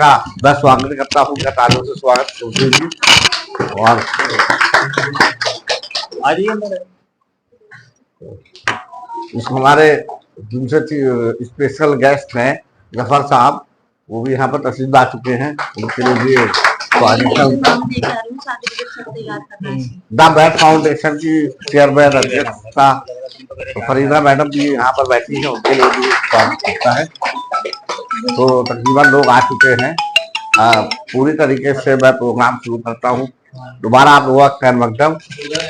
का मैं स्वागत करता हूँ, तालियों से स्वागत कीजिए। और हमारे दूसरे स्पेशल गेस्ट हैं गफर साहब, वो भी यहाँ पर तशरीफ ला चुके हैं। उनके लिए द बैट फाउंडेशन की चेयरमैन अध्यक्षता फरीदा मैडम भी यहाँ पर बैठी है, उनके लिए भी स्वागत करता है। तो तकरीबन लोग आ चुके हैं। पूरी तरीके से मैं प्रोग्राम शुरू करता हूँ। दोबारा आप लोगों का खैर मकदम।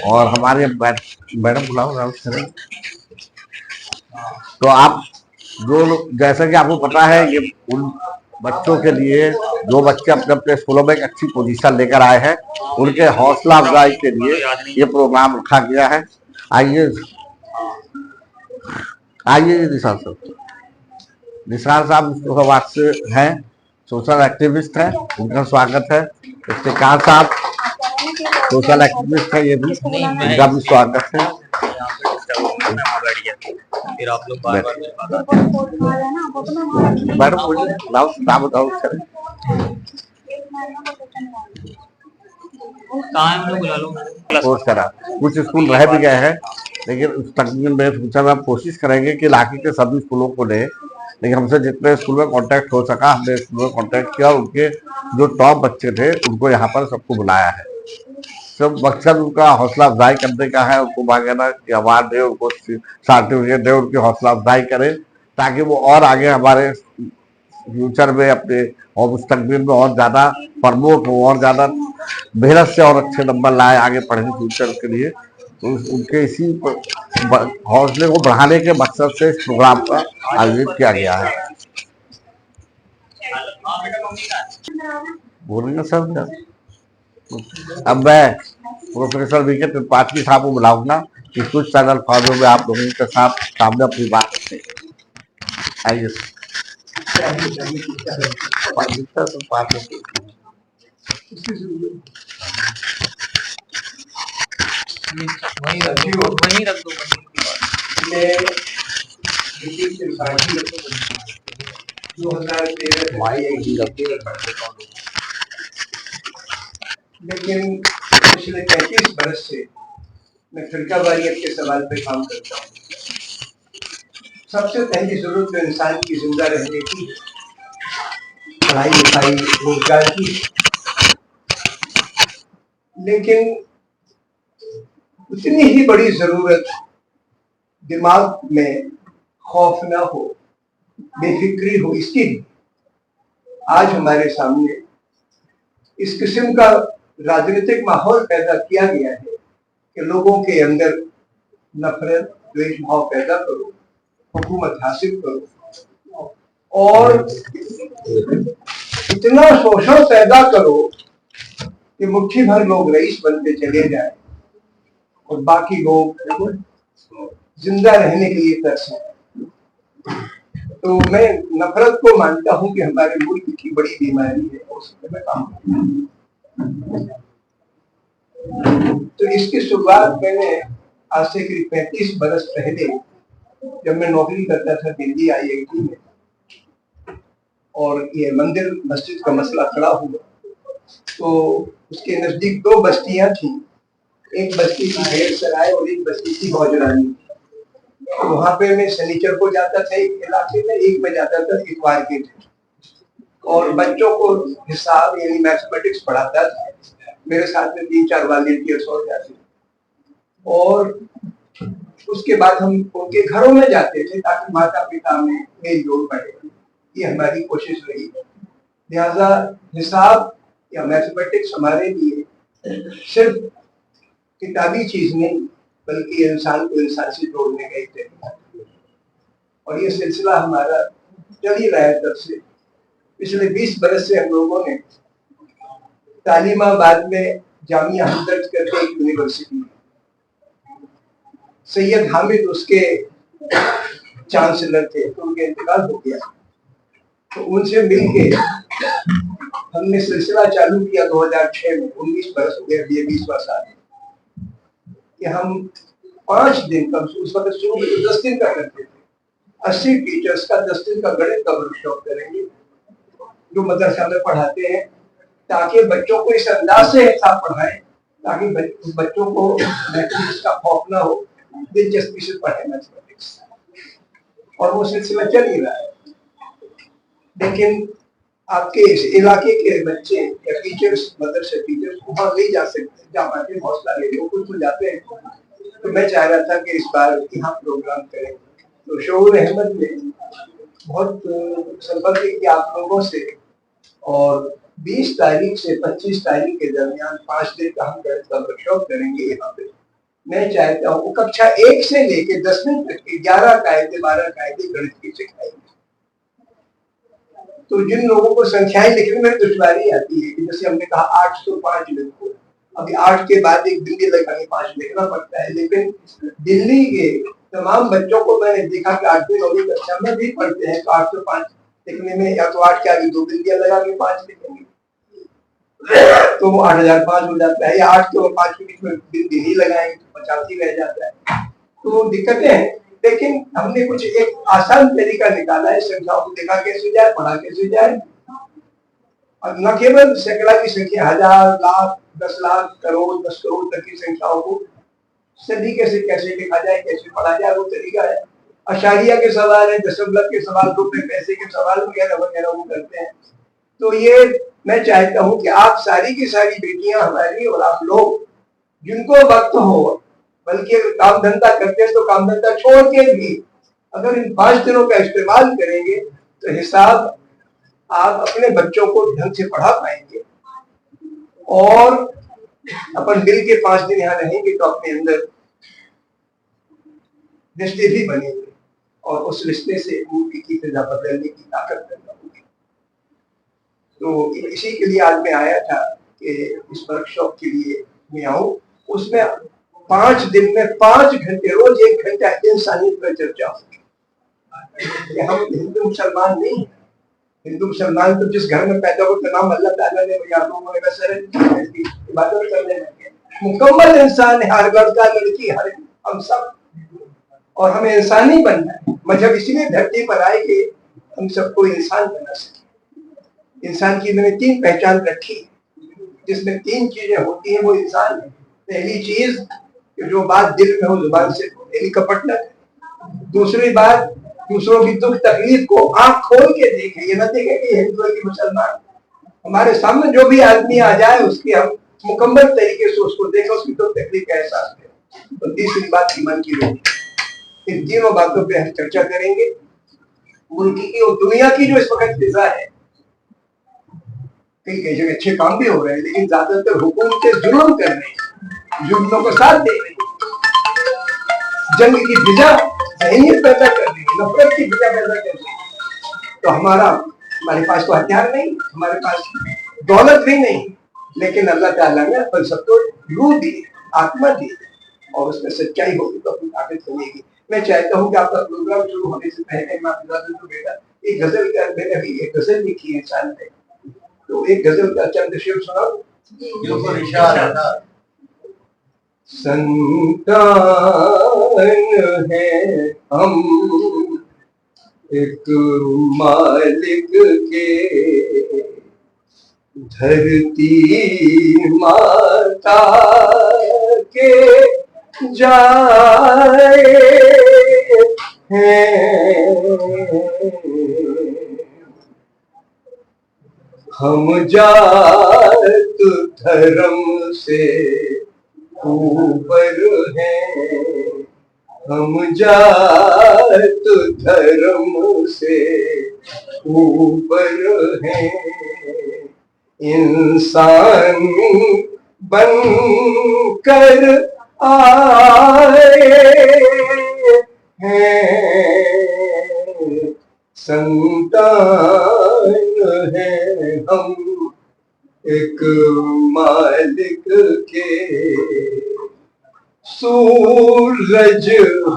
और हमारे मैडम बुलाओ। तो आप जो जैसा कि आपको पता है, ये उन बच्चों के लिए जो बच्चे अपने अपने स्कूलों में एक अच्छी पोजीशन लेकर आए हैं, उनके हौसला अफजाई के लिए ये प्रोग्राम रखा गया है। आइए निशान साहब से हैं, सोशल एक्टिविस्ट हैं, उनका स्वागत है। इफ्तिकार साहब सोशल एक्टिविस्ट है, ये भी उनका भी स्वागत है। फिर आप लोग बार-बार मैडम मुझे बताओ कुछ स्कूल रह भी गए हैं, लेकिन उस तकनीक में फ्यूचर में हम कोशिश करेंगे कि इलाके के सभी स्कूलों को ले, लेकिन हमसे जितने स्कूल में कांटेक्ट हो सका हमने स्कूल में कांटेक्ट किया और उनके जो टॉप बच्चे थे उनको यहाँ पर सबको बुलाया है। सब मकसद उनका हौसला अफजाई करने का है, उनको बाकायदा अवार्ड दे, उनको सर्टिफिकेट दे, उनकी हौसला अफजाई करे, ताकि वो और आगे हमारे फ्यूचर में अपने और मुस्तकबिल में और ज्यादा प्रमोट हो और ज्यादा मेहनत से और अच्छे नंबर लाए आगे पढ़ने फ्यूचर के लिए। तो उनके इसी हौसले को बढ़ाने के मकसद से इस प्रोग्राम का आयोजित किया गया है। बोलेंगे सर। अब मैं प्रोफेसर वीके त्रिपाठी साहब को बुलाऊंगा कि कुछ चैनल फादों में आप लोगों के साथ सामने अपनी बात रखें। आइए वहीं रख दो। लेकिन पिछले 35 बरस से मैं फिरकावारियत के सवाल पे काम करता हूँ। सबसे पहली जरूरत तो इंसान की जिंदा रहने की, पढ़ाई लिखाई रोजगार की, लेकिन उतनी ही बड़ी जरूरत दिमाग में खौफ ना हो, बेफिक्री हो, इसकी भी। आज हमारे सामने इस किस्म का राजनीतिक माहौल पैदा किया गया है कि लोगों के अंदर नफरत द्वेष भाव पैदा करो, हुकूमत हासिल करो और इतना शोषण पैदा करो कि मुट्ठी भर लोग रईस बनते चले जाए और बाकी लोग जिंदा रहने के लिए तरसें। तो मैं नफरत को मानता हूं कि हमारे मुल्क की बड़ी बीमारी है, उसमें मैं काम करता हूं। तो इसकी शुरुआत मैंने आज से करीब 35 बरस पहले, जब मैं नौकरी करता था दिल्ली IIT में, और ये मंदिर मस्जिद का मसला खड़ा हुआ, तो उसके नजदीक 2 बस्तियां थी। एक बस्ती थी ढेर सराय और एक बस्ती थी भौजरानी। वहां पे मैं शनिचर को जाता था एक इलाके में, एक में जाता था इतवार के दिन, और बच्चों को हिसाब यानी मैथमेटिक्स पढ़ाता था। मेरे साथ में 3-4 वॉलंटियर्स और जाते थे, और उसके बाद हम उनके घरों में जाते थे ताकि माता पिता में मेल जोल बढ़े। ये हमारी कोशिश रही। लिहाजा हिसाब या मैथमेटिक्स हमारे लिए सिर्फ किताबी चीज नहीं, बल्कि इंसान को इंसान से जोड़ने का एक तरीका है। और ये सिलसिला हमारा चल ही रहा है तब से। पिछले 20 बरस से हम लोगों ने तालीमाबाद में जामिया हमदर्द करके एक यूनिवर्सिटी है, सैयद हामिद उसके चांसलर थे, तो उनके इंतकाल हो गया। तो उनसे मिलके हमने सिलसिला चालू किया 2006 में। 19 बरस हो गया, ये 20वां साल कि हम 5 दिन का, उस वक्त शुरू में 10 दिन का करते थे, 80 टीचर्स का 10 दिन का गणित का वर्कशॉप करेंगे। जो मदरसा में पढ़ाते हैं, ताकि बच्चों को इस अंदाज से हिसाब पढ़ाएं ताकि बच्चों को मैथमेटिक्स का खौफ ना हो, दिलचस्पी से पढ़े मैथमेटिक्स। और वो सिलसिला चल ही रहा है। लेकिन आपके इस इलाके के बच्चे या टीचर्स, मदरसे टीचर्स वहां नहीं जा सकते, जा पाते, हौसला ले लो, कुछ तो जाते हैं। तो मैं चाह रहा था कि इस बार यहाँ प्रोग्राम करें। तो शोर अहमद ने बहुत संपर्क किया आप लोगों से, और 20 तारीख से 25 तारीख के दरमियान 5 दिन का हम गणित का वर्कशॉप करेंगे यहाँ पे। मैं चाहता हूँ कक्षा 1 से लेके 10वीं तक के 11 कायदे 12 कायदे गणित की सिखाएंगे। तो जिन लोगों को संख्याएं लिखने में दुश्वारी आती है, जैसे हमने कहा 8 तो 5 लिखो, अभी 8 के बाद एक बिंदी लगाने 5 लिखना पड़ता है। लेकिन दिल्ली के तमाम बच्चों को मैंने देखा कि 8वीं 9वीं कक्षा में भी पढ़ते हैं, तो 8 तो 5 लिखने में या तो 8 के आगे 2 बिंदियां लगा के 5 लिखेंगे तो वो 8005 हो जाता है, या 8 के और 5 के बीच में बिंदी नहीं लगाएंगे तो 85 रह जाता है। तो दिक्कतें हैं, लेकिन हमने कुछ एक आसान तरीका निकाला है। संख्याओं को देखा कैसे जाए, पढ़ा कैसे जाए, और न केवल सैकड़ा की संख्या, 1000, लाख, 10 लाख, करोड़, 10 करोड़ तक की संख्याओं को सदी कैसे लिखा जाए, कैसे पढ़ा जाए, वो तरीका है। अशारिया के सवाल है, दशमलव के सवाल, रुपए पैसे के सवाल वगैरह वगैरह वो करते हैं। तो ये मैं चाहता हूँ कि आप सारी की सारी बेटियां हमारी और आप लोग जिनको वक्त हो, बल्कि अगर काम धंधा करते हैं तो काम धंधा छोड़ के भी अगर इन 5 दिनों का इस्तेमाल करेंगे तो हिसाब आप अपने बच्चों को ढंग से पढ़ा पाएंगे। और अपन मिल के 5 दिन यहाँ रहेंगे तो अपने अंदर रिश्ते भी बनेंगे, और उस रिश्ते से उनकी की फिजा बदलने की ताकत पैदा होगी। तो इसी के लिए आज मैं आया था कि इस वर्कशॉप के लिए मैं आऊं। उसमें 5 दिन में 5 घंटे, रोज 1 घंटा इंसानियत पर चर्चा होगी। हम हिंदू मुसलमान नहीं है। हिंदू मुसलमान तो जिस घर में पैदा हो नाम अल्लाह ताला ने इबादत करने लगे। मुकम्मल इंसान है, हर लड़का लड़की, हर हम सब, और हमें इंसान ही बनना है। मजहब इसलिए धरती पर आए कि हम सबको इंसान बना सके। इंसान की मैंने 3 पहचान रखी, जिसमें 3 चीजें होती हैं, वो इंसान है। पहली चीज कि जो बात दिल में हो जुबान से यानी कपट न करे। दूसरी बात, दूसरों की दुख तकलीफ को आंख खोल के देखे, ये न देखे कि हिंदू की मुसलमान। हमारे सामने जो भी आदमी आ जाए उसकी हम मुकम्मल तरीके से उसको देखें, उसकी दुख तकलीफ का एहसास करें। तो तीसरी बात ईमान की रोटी। इन तीनों बातों पे हम चर्चा करेंगे। मुल्क की और दुनिया की जो इस वक्त फिजा है, कई जगह अच्छे काम भी हो रहे हैं, लेकिन ज्यादातर हुकूमतें जुल्म कर रही हैं, जुल्मों को साथ दे रही हैं, जंग की फिजा जहनीत पैदा कर रही है, नफरत की फिजा पैदा कर रही है। तो हमारे पास तो हथियार नहीं, हमारे पास दौलत भी नहीं, लेकिन अल्लाह ताला ने अपन सबको रूह दी, आत्मा दी, और उसमें सच्चाई होगी तो अपनी ताकत बनेगी। मैं चाहता हूँ कि आपका प्रोग्राम शुरू होने से पहले बेटा एक गजल का, मैंने अभी एक गजल लिखी है इंसान ने, तो एक गजल का चंद शेर सुनाओ। संतान है हम एक मालिक के, धरती माता के जाए हैं, हम जात धर्म से ऊपर हैं, हम जात धर्म से ऊपर हैं, इंसान बन कर आए हैं, संतान है हम एक मालिक के। सूरज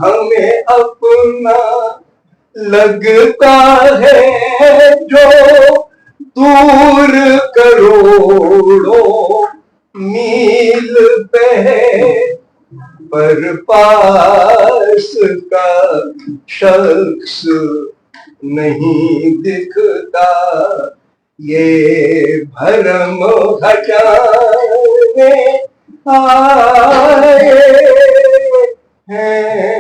हमें अपना लगता है जो दूर करोड़ों मील पे है, पर पास का शख्स नहीं दिखता, ये भरम हटाने आए हैं,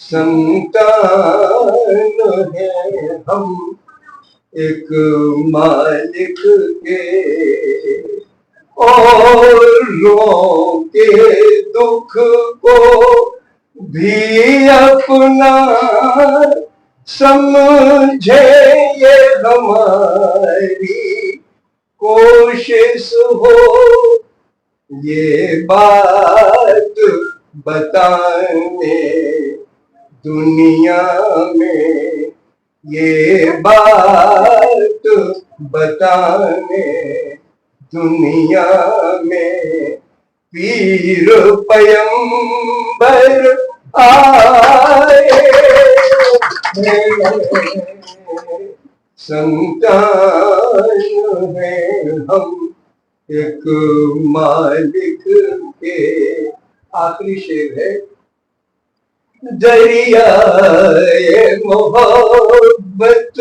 संतान है हम एक मालिक के, औरों के दुख को भी अपना समझे, ये हमारी कोशिश हो, ये बात बताने दुनिया में, ये बात बताने दुनिया में पीर पैगंबर आए, संतान है हम एक मालिक के। आखिरी शेर है, दरियाए मोहब्बत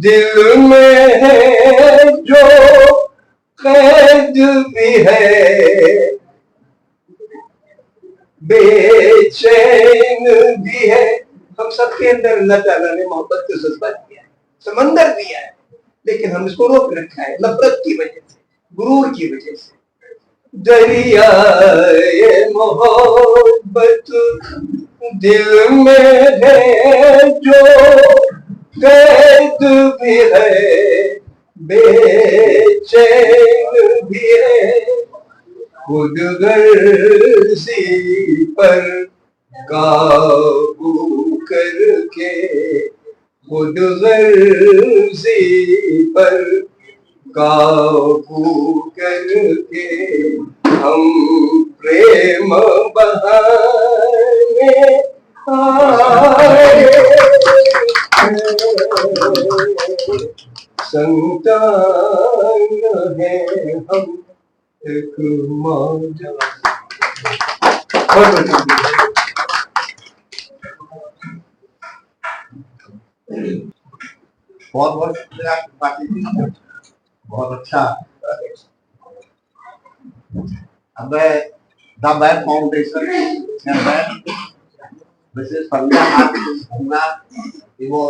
दिल में है जो कैद भी है, बेचैन भी है। हम सबके अंदर अल्लाह ताला ने मोहब्बत का जज्बा दिया है, समंदर दिया है, लेकिन हम इसको रोक रखा है नफरत की वजह से, गुरूर की वजह से। दरियाए मोहब्बत दिल में है जो कैद भी है, बेचैन भी है, खुद गर्जी पर काबू करके, खुद गर्जी पर काबू करके हम प्रेम बहाने आए, संतान है हम एक मौजा। बहुत बहुत शुक्रिया बहुत अच्छा। अब मैं द मैन फाउंडेशन मिसेस फरिया कहूँगा कि वो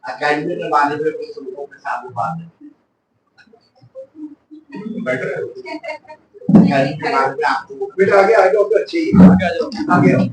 अकेडमी के बारे में कुछ लोगों के साथ बात है। अकेडमी के बारे में आपको बेटा आगे आ जाओ, अच्छी आगे आ जाओ, आगे आओ।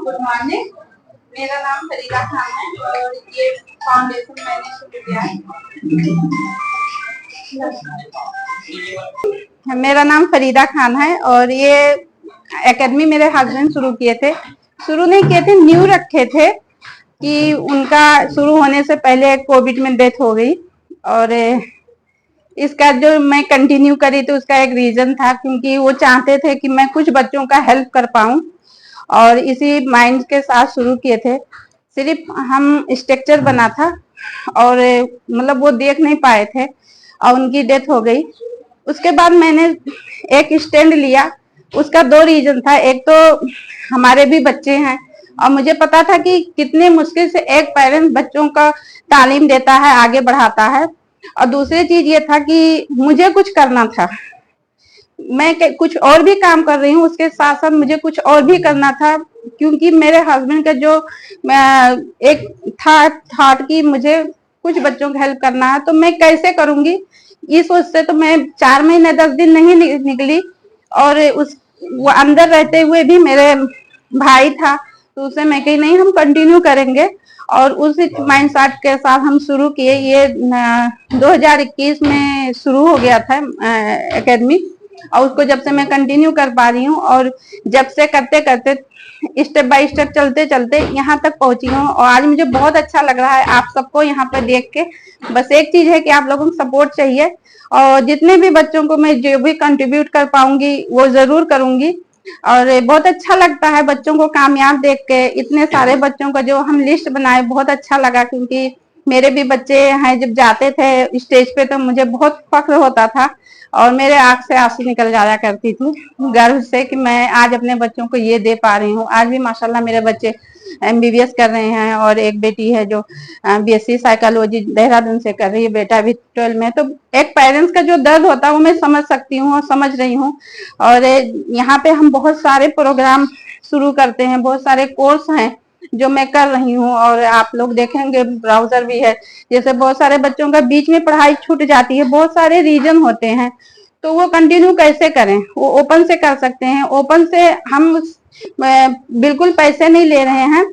गुड मॉर्निंग, मेरा नाम फरीदा खान है और ये फाउंडेशन मैंने शुरू किया है। मेरा नाम फरीदा खान है और ये एकेडमी मेरे हस्बैंड शुरू किए थे। शुरू नहीं किए थे, न्यू रखे थे कि उनका शुरू होने से पहले कोविड में डेथ हो गई और इसका जो मैं कंटिन्यू करी तो उसका एक रीजन था, क्योंकि वो चाहते थे कि मैं कुछ बच्चों का हेल्प कर पाऊं और इसी माइंड के साथ शुरू किए थे। सिर्फ हम स्ट्रक्चर बना था और मतलब वो देख नहीं पाए थे और उनकी डेथ हो गई। उसके बाद मैंने एक स्टैंड लिया, उसका दो रीजन था। एक तो हमारे भी बच्चे हैं और मुझे पता था कि कितने मुश्किल से एक पेरेंट्स बच्चों का तालीम देता है, आगे बढ़ाता है, और दूसरी चीज ये था कि मुझे कुछ करना था। मैं कुछ और भी काम कर रही हूँ, उसके साथ साथ मुझे कुछ और भी करना था, क्योंकि मेरे हस्बैंड का जो एक था कि मुझे कुछ बच्चों की हेल्प करना है, तो मैं कैसे करूंगी इस सोच से तो मैं 4 महीने 10 दिन नहीं निकली। और वो अंदर रहते हुए भी मेरे भाई था, तो उससे मैं कही नहीं, हम कंटिन्यू करेंगे और उस माइंड सेट के साथ हम शुरू किए। ये 2021 में शुरू हो गया था एकेडमी और उसको जब से मैं कंटिन्यू कर पा रही हूँ और जब से करते करते स्टेप बाय स्टेप चलते चलते यहाँ तक पहुंची हूँ और आज मुझे बहुत अच्छा लग रहा है आप सबको यहाँ पर देख के। बस एक चीज है कि आप लोगों को सपोर्ट चाहिए और जितने भी बच्चों को मैं जो भी कंट्रीब्यूट कर पाऊंगी वो जरूर करूंगी। और बहुत अच्छा लगता है बच्चों को कामयाब देख के, इतने सारे बच्चों का जो हम लिस्ट बनाए बहुत अच्छा लगा, क्योंकि मेरे भी बच्चे हैं जब जाते थे स्टेज पे तो मुझे बहुत फख्र होता था और मेरे आंख से आंसू निकल जाया करती थी गर्व से कि मैं आज अपने बच्चों को ये दे पा रही हूँ। आज भी माशाल्लाह मेरे बच्चे MBBS कर रहे हैं और एक बेटी है जो BSc साइकोलॉजी देहरादून से कर रही है, बेटा भी 12 में। तो एक पेरेंट्स का जो दर्द होता है वो मैं समझ सकती हूँ और समझ रही हूँ। और यहाँ पे हम बहुत सारे प्रोग्राम शुरू करते हैं, बहुत सारे कोर्स हैं जो मैं कर रही हूँ और आप लोग देखेंगे ब्राउजर भी है। जैसे बहुत सारे बच्चों का बीच में पढ़ाई छूट जाती है, बहुत सारे रीजन होते हैं, तो वो कंटिन्यू कैसे करें? वो ओपन से कर सकते हैं। ओपन से हम बिल्कुल पैसे नहीं ले रहे हैं,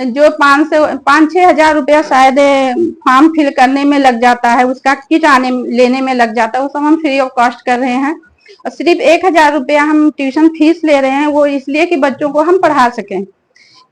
जो 5-6 हजार रुपया शायद फॉर्म फिल करने में लग जाता है, उसका किट लेने में लग जाता है, वो सब हम फ्री ऑफ कॉस्ट कर रहे हैं। और सिर्फ 1,000 रुपया हम ट्यूशन फीस ले रहे हैं, वो इसलिए कि बच्चों को हम पढ़ा सकें।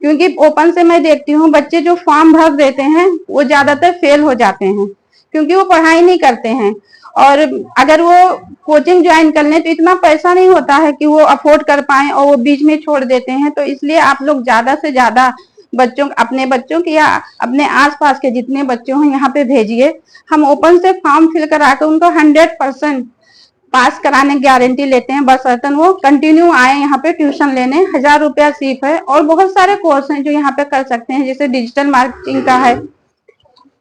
क्योंकि ओपन से मैं देखती हूँ बच्चे जो फॉर्म भर देते हैं वो ज्यादातर फेल हो जाते हैं क्योंकि वो पढ़ाई नहीं करते हैं। और अगर वो कोचिंग ज्वाइन कर लें तो इतना पैसा नहीं होता है कि वो अफोर्ड कर पाए और वो बीच में छोड़ देते हैं। तो इसलिए आप लोग ज्यादा से ज्यादा बच्चों, अपने बच्चों के या अपने आसपास के जितने बच्चे हों यहाँ पे भेजिए। हम ओपन से फॉर्म फिल करा कर उनको 100% पास कराने की गारंटी लेते हैं, बशर्तन वो कंटिन्यू आए यहाँ पे ट्यूशन लेने। 1,000 रुपया फीस है और बहुत सारे कोर्स हैं जो यहाँ पे कर सकते हैं, जैसे डिजिटल मार्केटिंग का है।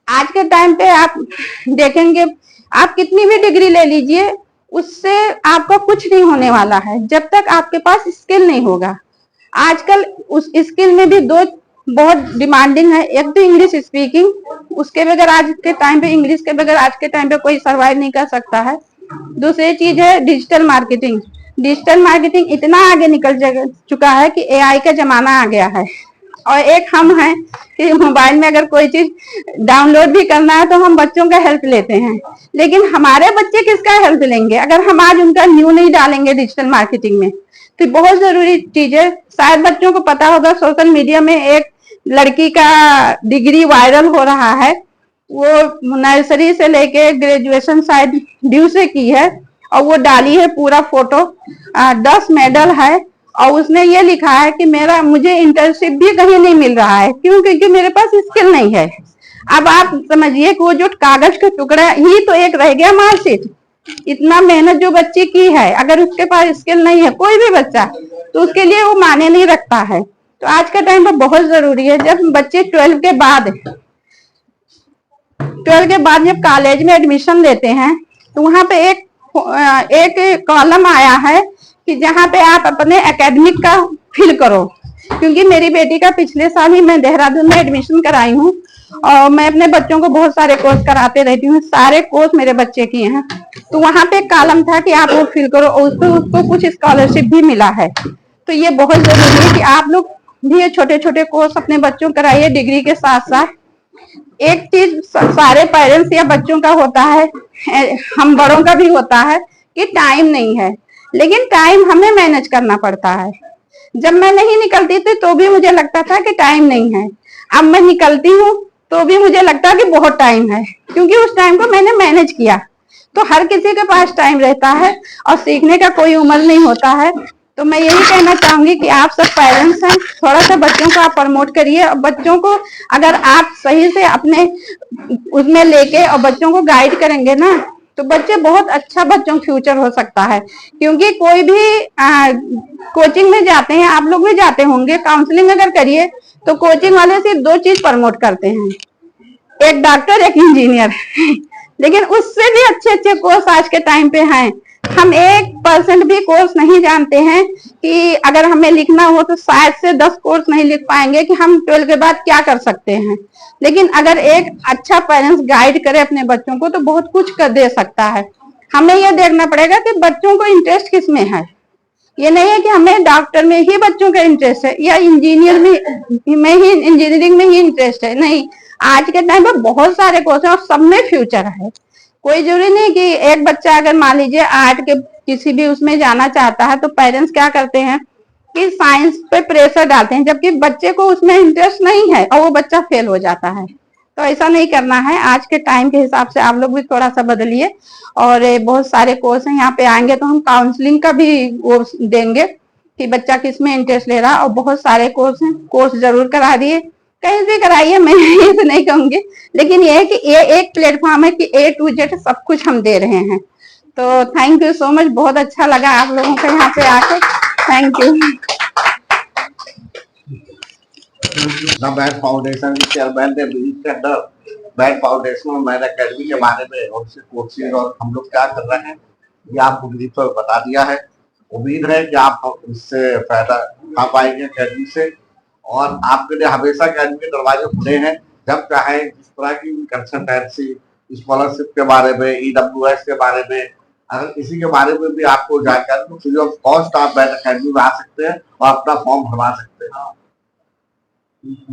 आज के टाइम पे आप देखेंगे आप कितनी भी डिग्री ले लीजिए उससे आपका कुछ नहीं होने वाला है जब तक आपके पास स्किल नहीं होगा। आजकल उस स्किल में भी दो बहुत डिमांडिंग है, एक तो इंग्लिश स्पीकिंग, उसके बगैर आज के टाइम पे इंग्लिश के बगैर आज के टाइम पे कोई सर्वाइव नहीं कर सकता है। दूसरी चीज है डिजिटल मार्केटिंग। डिजिटल मार्केटिंग इतना आगे निकल चुका है कि AI का जमाना आ गया है। और एक हम हैं कि मोबाइल में अगर कोई चीज डाउनलोड भी करना है तो हम बच्चों का हेल्प लेते हैं, लेकिन हमारे बच्चे किसका हेल्प लेंगे अगर हम आज उनका न्यू नहीं डालेंगे डिजिटल मार्केटिंग में। तो बहुत जरूरी चीज है। शायद बच्चों को पता होगा सोशल मीडिया में एक लड़की का डिग्री वायरल हो रहा है, वो नर्सरी से लेके ग्रेजुएशन शायद ड्यू से की है और वो डाली है पूरा फोटो, 10 मेडल है और उसने ये लिखा है कि मुझे इंटर्नशिप भी कहीं नहीं मिल रहा है, क्यों? क्योंकि मेरे पास स्किल नहीं है। अब आप समझिए कि वो जो कागज का टुकड़ा ही तो एक रह गया मार्कशीट। इतना मेहनत जो बच्ची की है अगर उसके पास स्किल नहीं है कोई भी बच्चा, तो उसके लिए वो मायने नहीं रखता है। तो आज का टाइम पर बहुत जरूरी है। जब बच्चे 12 के बाद जब कॉलेज में एडमिशन लेते हैं तो वहां पे एक कॉलम आया है कि जहाँ पे आप अपने एकेडमिक का फिल करो। क्योंकि मेरी बेटी का पिछले साल ही मैं देहरादून में एडमिशन कराई हूँ और मैं अपने बच्चों को बहुत सारे कोर्स कराते रहती हूँ, सारे कोर्स मेरे बच्चे किए हैं। तो वहां पे एक कॉलम था कि आप वो फिल करो और उसको कुछ स्कॉलरशिप भी मिला है। तो ये बहुत जरूरी है कि आप लोग भी छोटे छोटे कोर्स अपने बच्चों को कराइए डिग्री के साथ साथ। एक चीज सारे पेरेंट्स या बच्चों का होता है, हम बड़ों का भी होता है कि टाइम नहीं है, लेकिन टाइम हमें मैनेज करना पड़ता है। जब मैं नहीं निकलती थी तो भी मुझे लगता था कि टाइम नहीं है, अब मैं निकलती हूँ तो भी मुझे लगता है कि बहुत टाइम है, क्योंकि उस टाइम को मैंने मैनेज किया। तो हर किसी के पास टाइम रहता है और सीखने का कोई उम्र नहीं होता है। तो मैं यही कहना चाहूंगी कि आप सब पेरेंट्स हैं, थोड़ा सा बच्चों को आप प्रमोट करिए और बच्चों को अगर आप सही से अपने उसमें लेके और बच्चों को गाइड करेंगे ना तो बच्चे बहुत अच्छा बच्चों का फ्यूचर हो सकता है। क्योंकि कोई भी कोचिंग में जाते हैं, आप लोग भी जाते होंगे, काउंसलिंग अगर करिए तो कोचिंग वाले सिर्फ 2 चीज प्रमोट करते हैं, एक डॉक्टर एक इंजीनियर। लेकिन उससे भी अच्छे कोर्स आज के टाइम पे हैं। हम 1% भी कोर्स नहीं जानते हैं कि अगर हमें लिखना हो तो शायद से 10 कोर्स नहीं लिख पाएंगे कि हम 12 के बाद क्या कर सकते हैं। लेकिन अगर एक अच्छा पेरेंट्स गाइड करे अपने बच्चों को तो बहुत कुछ कर दे सकता है। हमें यह देखना पड़ेगा कि बच्चों को इंटरेस्ट किस में है। ये नहीं है कि हमें डॉक्टर में ही बच्चों का इंटरेस्ट है या इंजीनियरिंग में ही इंटरेस्ट है, नहीं। आज के टाइम पे बहुत सारे कोर्स हैं और सब में फ्यूचर है। कोई जरूरी नहीं कि एक बच्चा अगर मान लीजिए आर्ट के किसी भी उसमें जाना चाहता है तो पेरेंट्स क्या करते हैं कि साइंस पे प्रेशर डालते हैं, जबकि बच्चे को उसमें इंटरेस्ट नहीं है और वो बच्चा फेल हो जाता है। तो ऐसा नहीं करना है। आज के टाइम के हिसाब से आप लोग भी थोड़ा सा बदलिए। और बहुत सारे कोर्स हैं, यहाँ पे आएंगे तो हम काउंसलिंग का भी वो देंगे कि बच्चा किस में इंटरेस्ट ले रहा है। और बहुत सारे कोर्स हैं, कोर्स जरूर करा दिए, कहीं भी कराइए, मैं ये तो नहीं कहूंगी, लेकिन ये है कि ये एक प्लेटफॉर्म है कि A to Z सब कुछ हम दे रहे हैं। तो थैंक यू सो मच, बहुत अच्छा लगा आप लोगों को यहाँ पे आके। Thank you. मैथ फाउंडेशन के चेयरमैन ने बीच के अंदर मैथ फाउंडेशन और मैथ अकेडमी के बारे में और उसके कोर्सेज और हम लोग क्या कर रहे हैं ये आपको ब्रीफ पर बता दिया है। उम्मीद है कि आप इससे फायदा उठा पाएंगे अकेडमी से, और आपके लिए हमेशा अकेडमी के दरवाजे खुले हैं। जब चाहे जिस तरह की कंसल्टेंसी, स्कॉलरशिप के बारे में, EWS के बारे में, अगर किसी के बारे में भी आपको जानकारी तो फ्री ऑफ कॉस्ट आप मैथ अकेडमी में आ सकते हैं और अपना फॉर्म भरवा सकते हैं।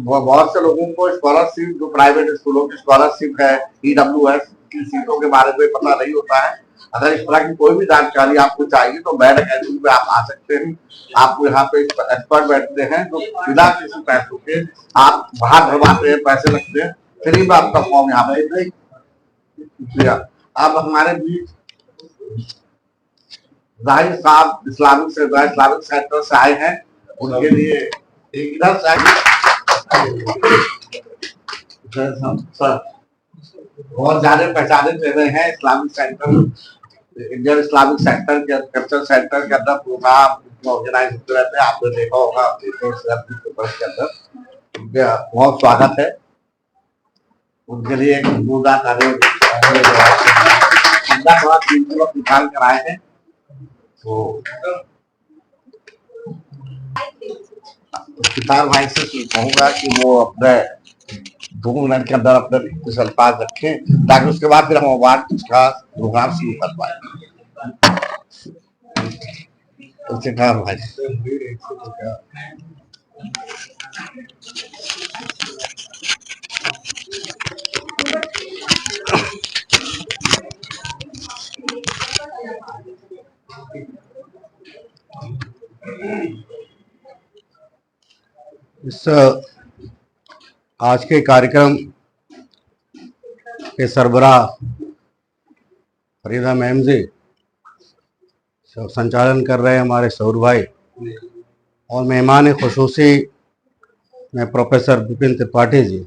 बहुत से लोगों को स्कॉलरशिप, जो प्राइवेट स्कूलों की स्कॉलरशिप है, EWS की सीटों के बारे में पता नहीं होता है। अगर इस तरह की कोई भी जानकारी आपको चाहिए तो मैथ अकेडमी में आप आ सकते हैं। आपको यहाँ पे एक्सपर्ट बैठते हैं जो बिना किसी पैसों के, आप बाहर भरवाते हैं, पैसे लगते हैं, फ्री में आपका फॉर्म यहाँ पे। अब हमारे बीच जाहिर साहब इस्लामिक सेंटर से आए हैं, उनके लिए एक इधर से बहुत ज्यादा पहचाने दे रहे हैं। Islamic centre, Indian Islamic centre के कल्चर सेंटर के अंदर प्रोग्राम ऑर्गेनाइज होते रहते हैं, आपने देखा होगा के अंदर। बहुत स्वागत है, उनके लिए एक थोड़ा निकाल कर आए हैं। तो किताब भाई से कहूंगा कि वो अपने 2 मिनट के अंदर अपने कुछ अल्फाज रखें ताकि उसके बाद फिर हम अवार्ड का प्रोग्राम शुरू कर पाए। भाई इस आज के कार्यक्रम के सरबराह फरीदा मैम जी, संचालन कर रहे हैं हमारे सौर भाई, और मेहमान खुसूसी में प्रोफेसर विपिन त्रिपाठी जी।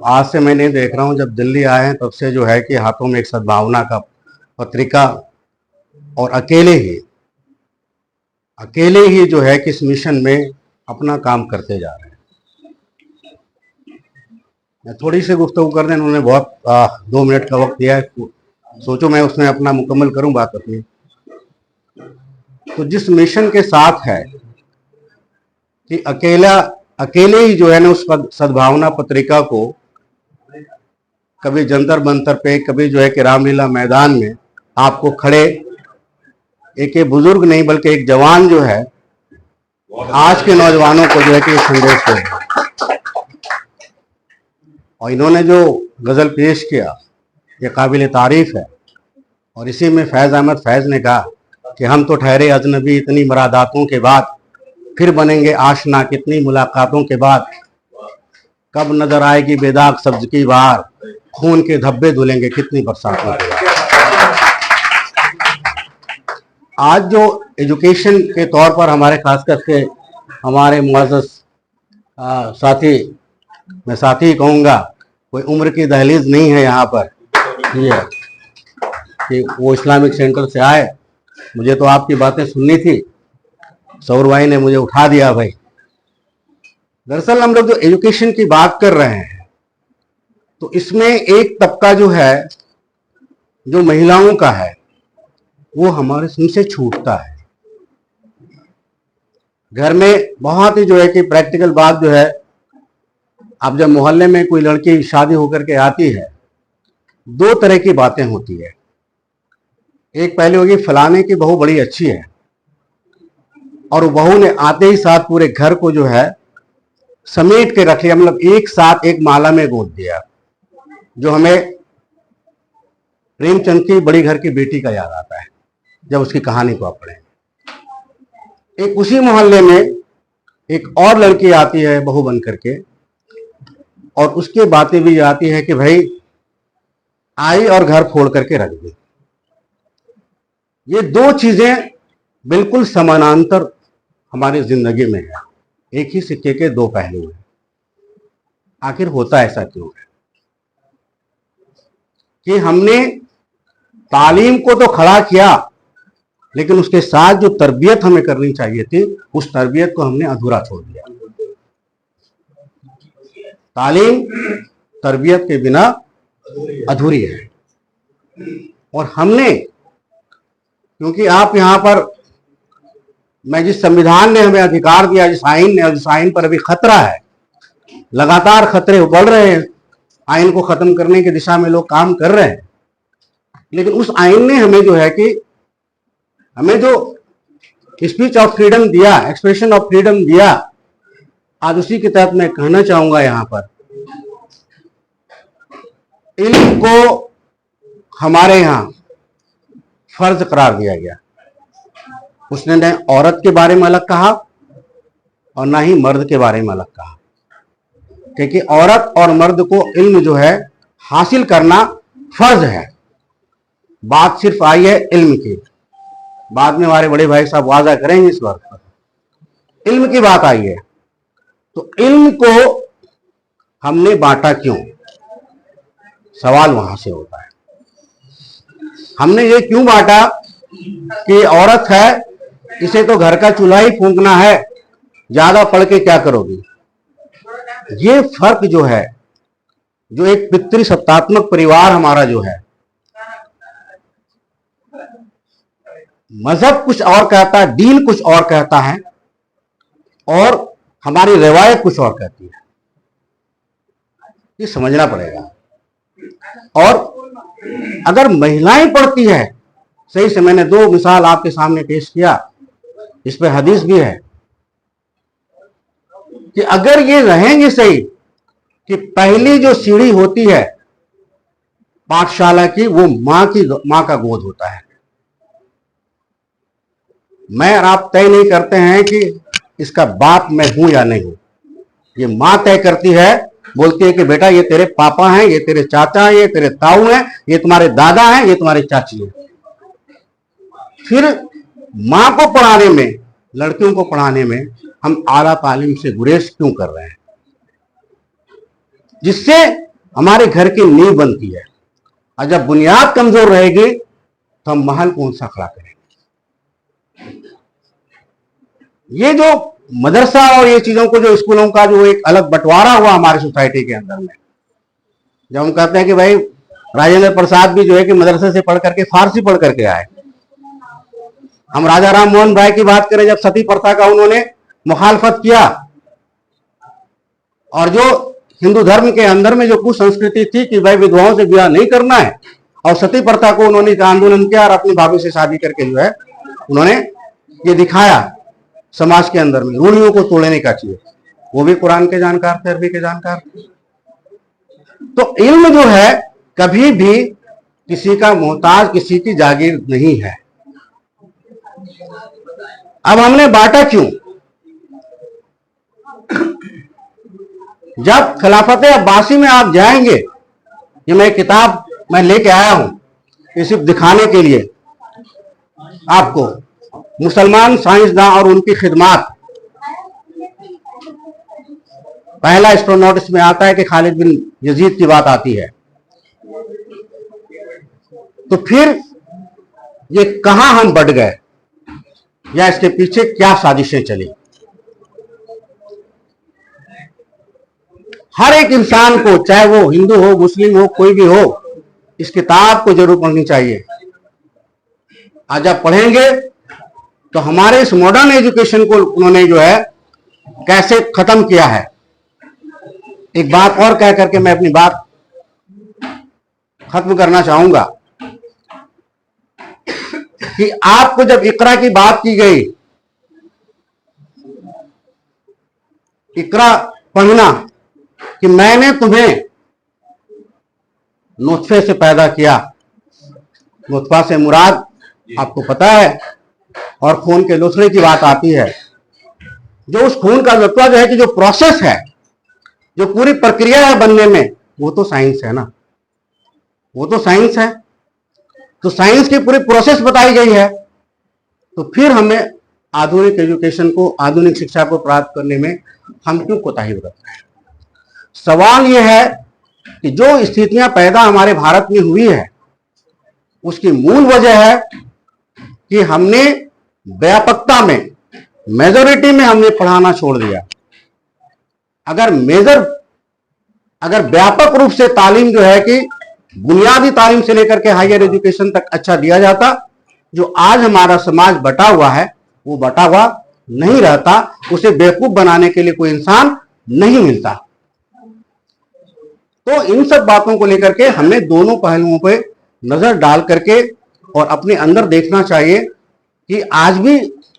आज से मैं नहीं देख रहा हूँ, जब दिल्ली आए हैं तब से जो है कि हाथों में एक सद्भावना का पत्रिका, और अकेले ही जो है कि इस मिशन में अपना काम करते जा रहे हैं। मैं थोड़ी सी गुफ्तगू कर दें, उन्होंने बहुत 2 मिनट का वक्त दिया है, सोचो मैं उसमें अपना मुकम्मल करूं बात अपनी। तो जिस मिशन के साथ है कि अकेले ही जो है ना उस सद्भावना पत्रिका को कभी जंतर मंतर पे, कभी जो है कि रामलीला मैदान में आपको खड़े एक बुजुर्ग नहीं बल्कि एक जवान जो है आज के नौजवानों को जो है कि संदेश दे, और इन्होंने जो गजल पेश किया ये काबिल तारीफ है। और इसी में फैज़ अहमद फैज़ ने कहा कि हम तो ठहरे अजनबी इतनी मुरादातों के बाद, फिर बनेंगे आशना कितनी मुलाकातों के बाद, कब नजर आएगी बेदाग सब्ज की बहार, खून के धब्बे धुलेंगे कितनी बरसातों के बाद। आज जो एजुकेशन के तौर पर हमारे खास करके हमारे मुअज़्ज़ज़ साथी, मैं साथी कहूँगा, कोई उम्र की दहलीज नहीं है यहाँ पर, ये कि वो इस्लामिक सेंटर से आए। मुझे तो आपकी बातें सुननी थी, सौर भाई ने मुझे उठा दिया भाई। दरअसल हम लोग जो एजुकेशन की बात कर रहे हैं तो इसमें एक तबका जो है जो महिलाओं का है वो हमारे हमसे छूटता है। घर में बहुत ही जो है कि प्रैक्टिकल बात जो है, अब जब मोहल्ले में कोई लड़की शादी होकर के आती है 2 तरह की बातें होती है। एक पहले होगी फलाने की बहू बड़ी अच्छी है, और वो बहू ने आते ही साथ पूरे घर को जो है समेट के रख लिया, मतलब एक साथ एक माला में गोद दिया। जो हमें प्रेमचंद की बड़ी घर की बेटी का याद आता है जब उसकी कहानी को आप पढ़ें। एक उसी मोहल्ले में एक और लड़की आती है बहू बन करके, और उसकी बातें भी आती है कि भाई आई और घर फोड़ करके रख दी। ये दो चीजें बिल्कुल समानांतर हमारी जिंदगी में है, एक ही सिक्के के दो पहलू हैं। आखिर होता ऐसा क्यों है कि हमने तालीम को तो खड़ा किया, लेकिन उसके साथ जो तरबियत हमें करनी चाहिए थी उस तरबियत को हमने अधूरा छोड़ दिया। तालीम तरबियत के बिना अधूरी है। और हमने, क्योंकि आप यहां पर, मैं जिस संविधान ने हमें अधिकार दिया, जिस आइन ने, जिस आइन पर अभी खतरा है, लगातार खतरे बढ़ रहे हैं, आइन को खत्म करने की दिशा में लोग काम कर रहे हैं, लेकिन उस आइन ने हमें जो है कि हमें जो स्पीच ऑफ फ्रीडम दिया, एक्सप्रेशन ऑफ फ्रीडम दिया, आज उसी के तहत मैं कहना चाहूंगा यहां पर, इल्म को हमारे यहां फर्ज करार दिया गया। उसने न औरत के बारे में अलग कहा और ना ही मर्द के बारे में अलग कहा, क्योंकि औरत और मर्द को इल्म जो है हासिल करना फर्ज है। बात सिर्फ आई है इल्म की, बाद में हमारे बड़े भाई साहब वाजा करेंगे इस बात पर। इल्म की बात आई है, तो इल्म को हमने बांटा क्यों, सवाल वहां से होता है। हमने ये क्यों बांटा कि औरत है, इसे तो घर का चूल्हा ही फूंकना है, ज्यादा पढ़ के क्या करोगी। ये फर्क जो है, जो एक पितृसत्तात्मक परिवार हमारा जो है, मजहब कुछ और कहता है, दीन कुछ और कहता है, और हमारी रिवायत कुछ और कहती है। ये समझना पड़ेगा। और अगर महिलाएं पढ़ती है, सही से मैंने दो मिसाल आपके सामने पेश किया, इस पे हदीस भी है कि अगर ये रहेंगे सही कि पहली जो सीढ़ी होती है पाठशाला की, वो मां का गोद होता है। मैं और आप तय नहीं करते हैं कि इसका बाप मैं हूं या नहीं हूं, ये मां तय करती है। बोलती है कि बेटा ये तेरे पापा हैं, ये तेरे चाचा हैं, ये तेरे ताऊ हैं, ये तुम्हारे दादा हैं, ये तुम्हारी चाची है। फिर मां को पढ़ाने में, लड़कियों को पढ़ाने में हम आला तालीम से गुरेज क्यों कर रहे हैं, जिससे हमारे घर की नींव बनती है। और जब बुनियाद कमजोर रहेगी तो हम महल कौन सा खड़ा करेंगे। ये जो मदरसा और ये चीजों को, जो स्कूलों का जो एक अलग बंटवारा हुआ हमारी सोसाइटी के अंदर में, जब हम कहते हैं कि भाई राजेंद्र प्रसाद भी जो है कि मदरसे से पढ़ करके फारसी पढ़ करके आए, हम राजा राम मोहन राय की बात करें, जब सती प्रथा का उन्होंने मुखालफत किया, और जो हिंदू धर्म के अंदर में जो कुसंस्कृति थी कि भाई विधवाओं से ब्याह नहीं करना है, और सती प्रथा को उन्होंने आंदोलन किया और अपनी भाभी से शादी करके जो है उन्होंने ये दिखाया समाज के अंदर में रूढ़ियों को तोड़ने का चाहिए। वो भी कुरान के जानकार थे, अरबी के जानकार थे। तो इल्म जो है कभी भी किसी का मोहताज, किसी की जागीर नहीं है। अब हमने बांटा क्यों? जब खिलाफत अब्बासी में आप जाएंगे, ये मैं किताब मैं लेके आया हूं, ये सिर्फ दिखाने के लिए आपको, मुसलमान साइंसदां और उनकी खिदमात। पहला स्टोनोटिस में आता है कि खालिद बिन यजीद की बात आती है। तो फिर ये कहां हम बढ़ गए, या इसके पीछे क्या साजिशें चली। हर एक इंसान को, चाहे वो हिंदू हो, मुस्लिम हो, कोई भी हो, इस किताब को जरूर पढ़नी चाहिए। आज आप पढ़ेंगे तो हमारे इस मॉडर्न एजुकेशन को उन्होंने जो है कैसे खत्म किया है। एक बात और कह करके मैं अपनी बात खत्म करना चाहूंगा कि आपको जब इकरा की बात की गई, इकरा पढ़ना, कि मैंने तुम्हें नुत्फे से पैदा किया मुतफा से मुराद आपको पता है, और खून के लोथड़े की बात आती है। जो उस खून का लुत्फा जो है कि जो प्रोसेस है, जो पूरी प्रक्रिया है बनने में, वो तो साइंस है ना, वो तो साइंस है। तो साइंस की पूरी प्रोसेस बताई गई है, तो फिर हमें आधुनिक एजुकेशन को, आधुनिक शिक्षा को प्राप्त करने में हम क्यों कोताही बरत रहे हैं? सवाल यह है कि जो स्थितियां पैदा हमारे भारत में हुई है, उसकी मूल वजह है कि हमने व्यापकता में, मेजोरिटी में हमने पढ़ाना छोड़ दिया। अगर व्यापक रूप से तालीम जो है कि बुनियादी तालीम से लेकर के हायर एजुकेशन तक अच्छा दिया जाता, जो आज हमारा समाज बटा हुआ है वो बटा हुआ नहीं रहता। उसे बेवकूफ बनाने के लिए कोई इंसान नहीं मिलता। तो इन सब बातों को लेकर के हमें दोनों पहलुओं पे नजर डाल करके और अपने अंदर देखना चाहिए कि आज भी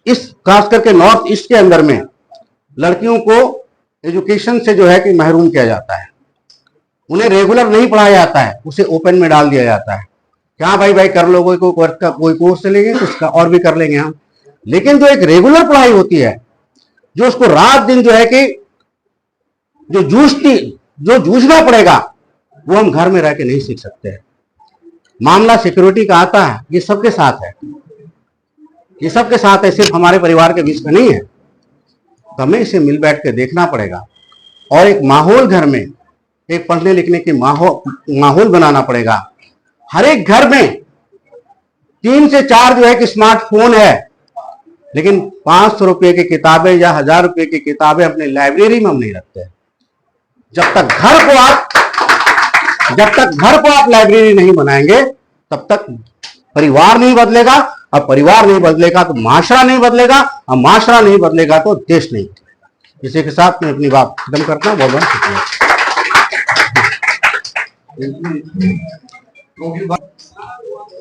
इस खास करके नॉर्थ ईस्ट के अंदर में लड़कियों को एजुकेशन से जो है कि महरूम किया जाता है। उन्हें रेगुलर नहीं पढ़ाया जाता है, उसे ओपन में डाल दिया जाता है। क्या भाई कर लो, कोई कोर्स चलेंगे, कुछ का और भी कर लेंगे हम। लेकिन जो एक रेगुलर पढ़ाई होती है, जो उसको रात दिन जो है कि जो जूझना पड़ेगा, वो हम घर में रह के नहीं सीख सकते हैं। मामला सिक्योरिटी का आता है, ये सबके साथ है, ये सबके साथ है, सिर्फ हमारे परिवार के बीच में नहीं है। तो हमें इसे मिल बैठ के देखना पड़ेगा और एक माहौल घर में, एक पढ़ने लिखने की माहौल बनाना पड़ेगा। हर एक घर में 3 से 4 जो है कि स्मार्टफोन है, लेकिन 500 रुपए की किताबें या 1000 रुपए की किताबें अपने लाइब्रेरी में हम नहीं रखते। जब तक घर को आप लाइब्रेरी नहीं बनाएंगे, तब तक परिवार नहीं बदलेगा, और परिवार नहीं बदलेगा तो माशरा नहीं बदलेगा, और माशरा नहीं बदलेगा तो देश नहीं बदलेगा। इसी के साथ मैं अपनी बात खत्म करता हूँ। बहुत बहुत शुक्रिया।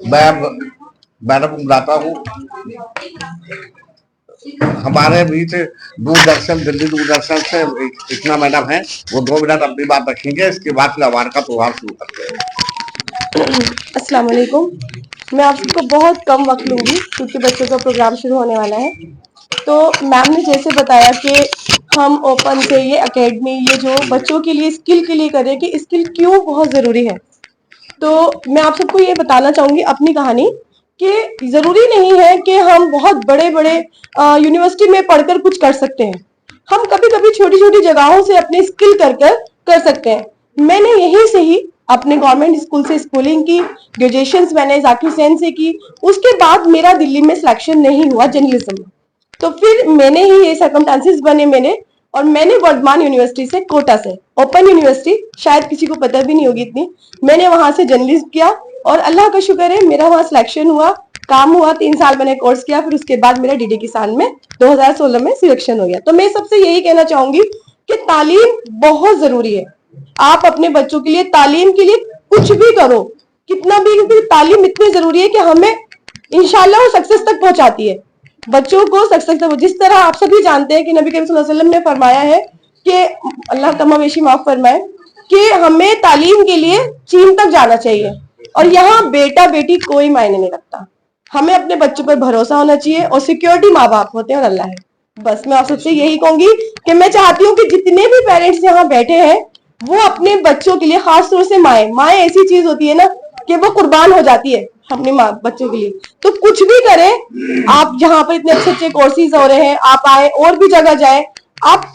मैं मैडम को बुलाता हूँ। हमारे बीच दूरदर्शन, दिल्ली दूरदर्शन से इतना मैडम है, वो 2 मिनट अपनी बात रखेंगे। इसके बाद फिर हमारे का प्रोग्राम शुरू करते हैं। अस्सलाम वालेकुम। मैं आप सबको बहुत कम वक्त लूंगी क्योंकि बच्चों का प्रोग्राम शुरू होने वाला है। तो मैम ने जैसे बताया कि हम ओपन से ये एकेडमी, ये जो बच्चों के लिए स्किल के लिए करें कि स्किल क्यों बहुत ज़रूरी है। तो मैं आप सबको ये बताना चाहूँगी अपनी कहानी कि ज़रूरी नहीं है कि हम बहुत बड़े बड़े यूनिवर्सिटी में पढ़कर कुछ कर सकते हैं। हम कभी कभी छोटी छोटी जगहों से अपने स्किल कर सकते हैं। मैंने यहीं से ही अपने गवर्नमेंट स्कूल से स्कूलिंग की, ग्रेजुएशन मैंने जाकिर हुसैन से की। उसके बाद मेरा दिल्ली में सिलेक्शन नहीं हुआ जर्नलिज्म में, तो फिर मैंने ही ये सर्कमस्टांसेस बने मेरे, और मैंने वर्धमान यूनिवर्सिटी से, कोटा से, ओपन यूनिवर्सिटी, शायद किसी को पता भी नहीं होगी इतनी, मैंने वहां से जर्नलिज्म किया और अल्लाह का शुक्र है मेरा वहां सिलेक्शन हुआ, काम हुआ। 3 साल मैंने कोर्स किया, फिर उसके बाद मेरा डीडी किसान में 2016 में सिलेक्शन हो गया। तो मैं सबसे यही कहना चाहूंगी कि तालीम बहुत जरूरी है। आप अपने बच्चों के लिए तालीम के लिए कुछ भी करो, कितना भी, क्योंकि तालीम इतनी जरूरी है कि हमें इंशाल्लाह वो सक्सेस तक पहुंचाती है, बच्चों को सक्सेस तक। जिस तरह आप सभी जानते हैं कि नबी करीम सल्लल्लाहु अलैहि वसल्लम ने फरमाया है कि अल्लाह कमावेशी माफ फरमाए कि हमें तालीम के लिए चीन तक जाना चाहिए, और यहाँ बेटा बेटी कोई मायने नहीं रखता। हमें अपने बच्चों पर भरोसा होना चाहिए, और सिक्योरिटी माँ बाप होते हैं और अल्लाह है। बस मैं आप सबसे यही कहूंगी कि मैं चाहती हूँ कि जितने भी पेरेंट्स यहाँ बैठे हैं वो अपने बच्चों के लिए, खास तौर से माएँ ऐसी चीज होती है ना कि वो कुर्बान हो जाती है अपने माँ बच्चों के लिए। तो कुछ भी करें आप, जहाँ पर इतने अच्छे अच्छे कोर्सेज हो रहे हैं, आप आए और भी जगह जाए। आप,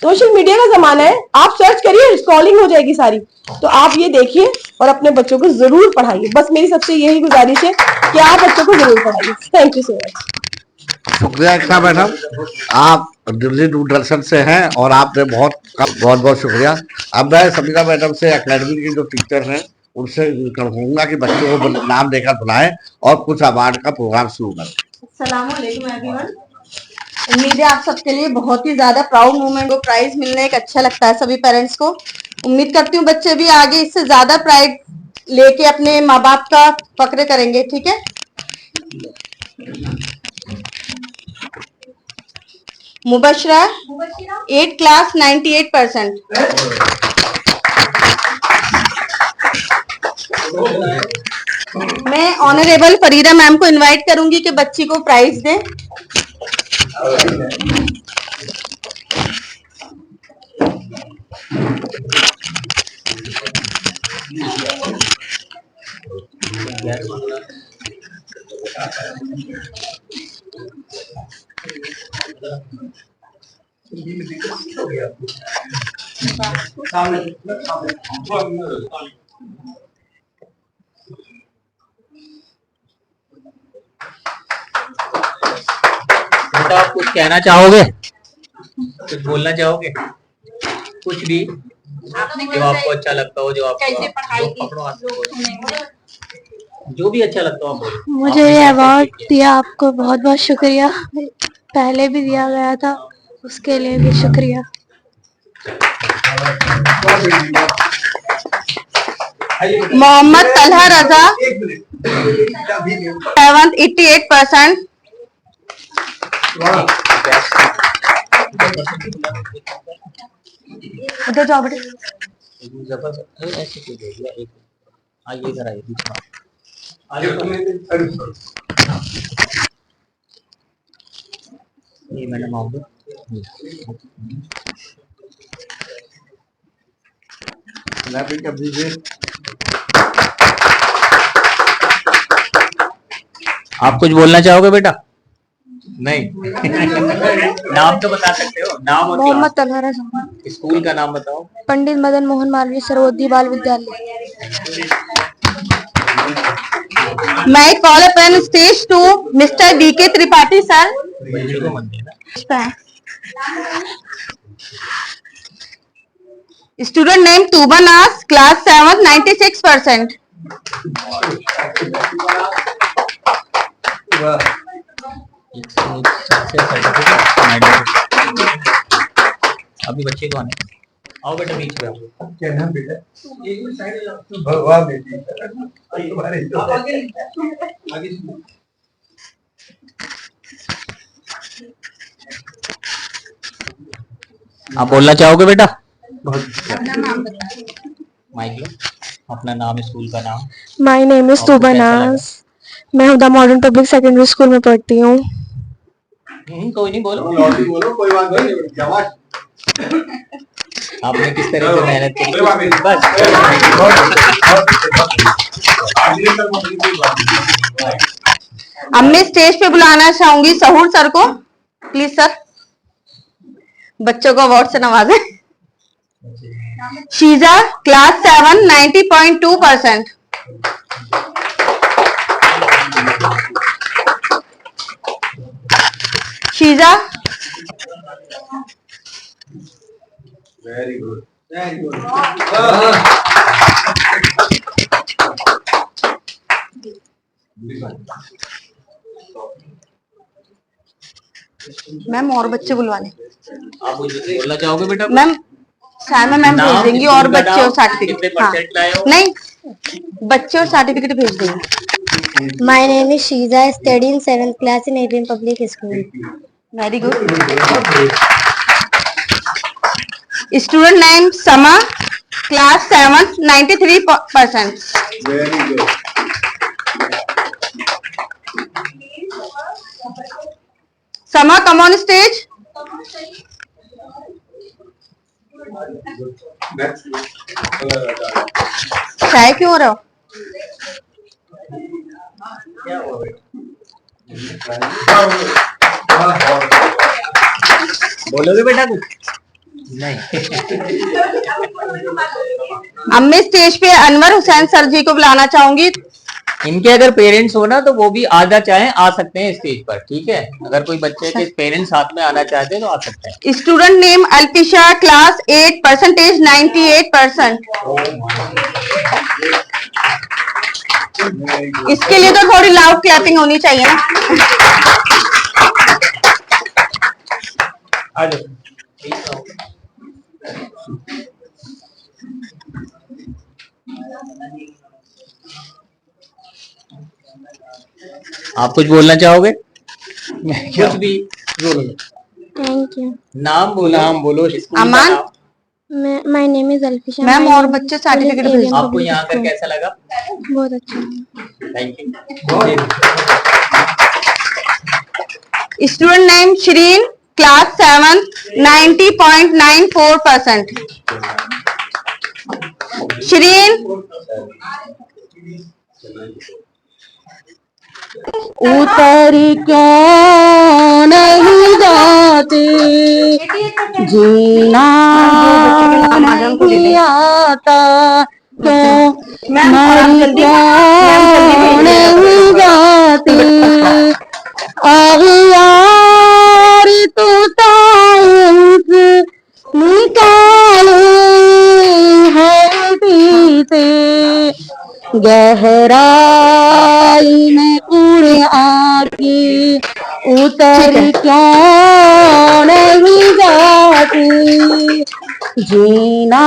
सोशल मीडिया का जमाना है, आप सर्च करिए, स्क्रॉलिंग हो जाएगी सारी, तो आप ये देखिए और अपने बच्चों को जरूर पढ़ाइए। बस मेरी सबसे यही गुजारिश है कि आप बच्चों को जरूर पढ़ाइए। Thank you so much. शुक्रिया इक्रा मैडम, आप दिल्ली दूरदर्शन से हैं और आपने बहुत शुक्रिया। अब मैं समीरा मैडम से एकेडमी के जो टीचर हैं उनसे कहूँगा कि बच्चों को नाम देकर बुलाएं और कुछ अवार्ड का प्रोग्राम शुरू करें। अस्सलाम वालेकुम एवरीवन। उम्मीद है आप सबके लिए बहुत ही ज्यादा प्राउड मोमेंट, वो प्राइज मिलने एक अच्छा लगता है सभी पेरेंट्स को। उम्मीद करती हूँ बच्चे भी आगे इससे ज्यादा प्राइड लेके अपने माँ बाप का फक्र करेंगे। ठीक है, मुबशरा 8 क्लास 98%। मैं ऑनरेबल फरीदा मैम को इनवाइट करूंगी कि बच्ची को प्राइज दें। बेटा आप कुछ कहना चाहोगे, कुछ बोलना चाहोगे, कुछ भी जो आपको अच्छा लगता हो, जो आपको पकड़ो हाथ में, जो भी अच्छा लगता हो आप बोलो। मुझे ये अवार्ड दिया, आपको बहुत बहुत शुक्रिया। पहले भी दिया गया था, उसके लिए भी शुक्रिया। मोहम्मद तलहा रजा 88%। उधर जाओ बेटे। ऐसे क्यों दे दिया? एक आइए इधर आइए बीच में। ये मैंने मांग दो। आप कुछ बोलना चाहोगे बेटा? नहीं नाम तो बता सकते हो, नाम और मोहम्मद तलहा रजा, क्लास। स्कूल का नाम बताओ। पंडित मदन मोहन मालवीय सर्वोदय बाल विद्यालय। मैं call upon stage to mister BK Tripathi sir. बच्चे को मत देना। स्टूडेंट नेम तूबा नास, क्लास 7, 96%। अभी बच्चे को आने आओ बेटा, बीच में आओ। क्या नाम बेटा? भगवान बेटी आप बोलना चाहोगे बेटा? माइक लो, अपना नाम, स्कूल का नाम। माय नेम इज तूबा नाज, मैं हुदा मॉडर्न पब्लिक सेकेंडरी स्कूल में पढ़ती हूँ। कोई नहीं, बोलो। बोलो, कोई बात नहीं। आपने किस तरह से मेहनत की? बस अब मैं स्टेज पे बुलाना चाहूंगी सहूर सर को। प्लीज सर, बच्चों को अवार्ड से नवाजें। Sheeja, class 7, 90.2%। Sheeja, very good. Ma'am और बच्चे बुलवा लें। आप बोलना चाहोगे बेटा? मैम सामने मैम भेज देंगी और बच्चे और सर्टिफिकेट। हाँ नहीं, बच्चे और सर्टिफिकेट भेज देंगे। My name is Sheeja, I study in 7th class in Adrian public school. Very good. Student name Sama, class 7, 93%। Very good. Sama, come on stage. चाय क्यों हो रहा हो? बोलोगे बेटा कुछ? नहीं। अब मैं स्टेज पे अनवर हुसैन सर जी को बुलाना चाहूंगी। इनके अगर पेरेंट्स हो ना तो वो भी आना चाहें आ सकते हैं स्टेज पर, ठीक है? अगर कोई बच्चे के पेरेंट्स साथ में आना चाहते हैं तो आ सकते हैं। Student name Alfisha, class 8, percentage 98%। इसके लिए तो थोड़ी लाउड क्लैपिंग होनी चाहिए ना। आप कुछ बोलना चाहोगे? कुछ भी बोलो। Thank you. नाम बोलो, स्कूल का अमान? नाम। माय नेम इज अल्फिशा मैम और बच्चे सर्टिफिकेट भेज आपको यहाँ आकर कैसा लगा? बहुत अच्छा। Thank you. Student name Shreen, class 7, 90.94%। Shreen, उतर क्यों नहीं जाते, जीना नहीं आता, क्यों मर क्यों नहीं जाते, यार तू ताइफ निकाले है पीते, गहराई में उड़ आके उतर क्यों नहीं जाती, जीना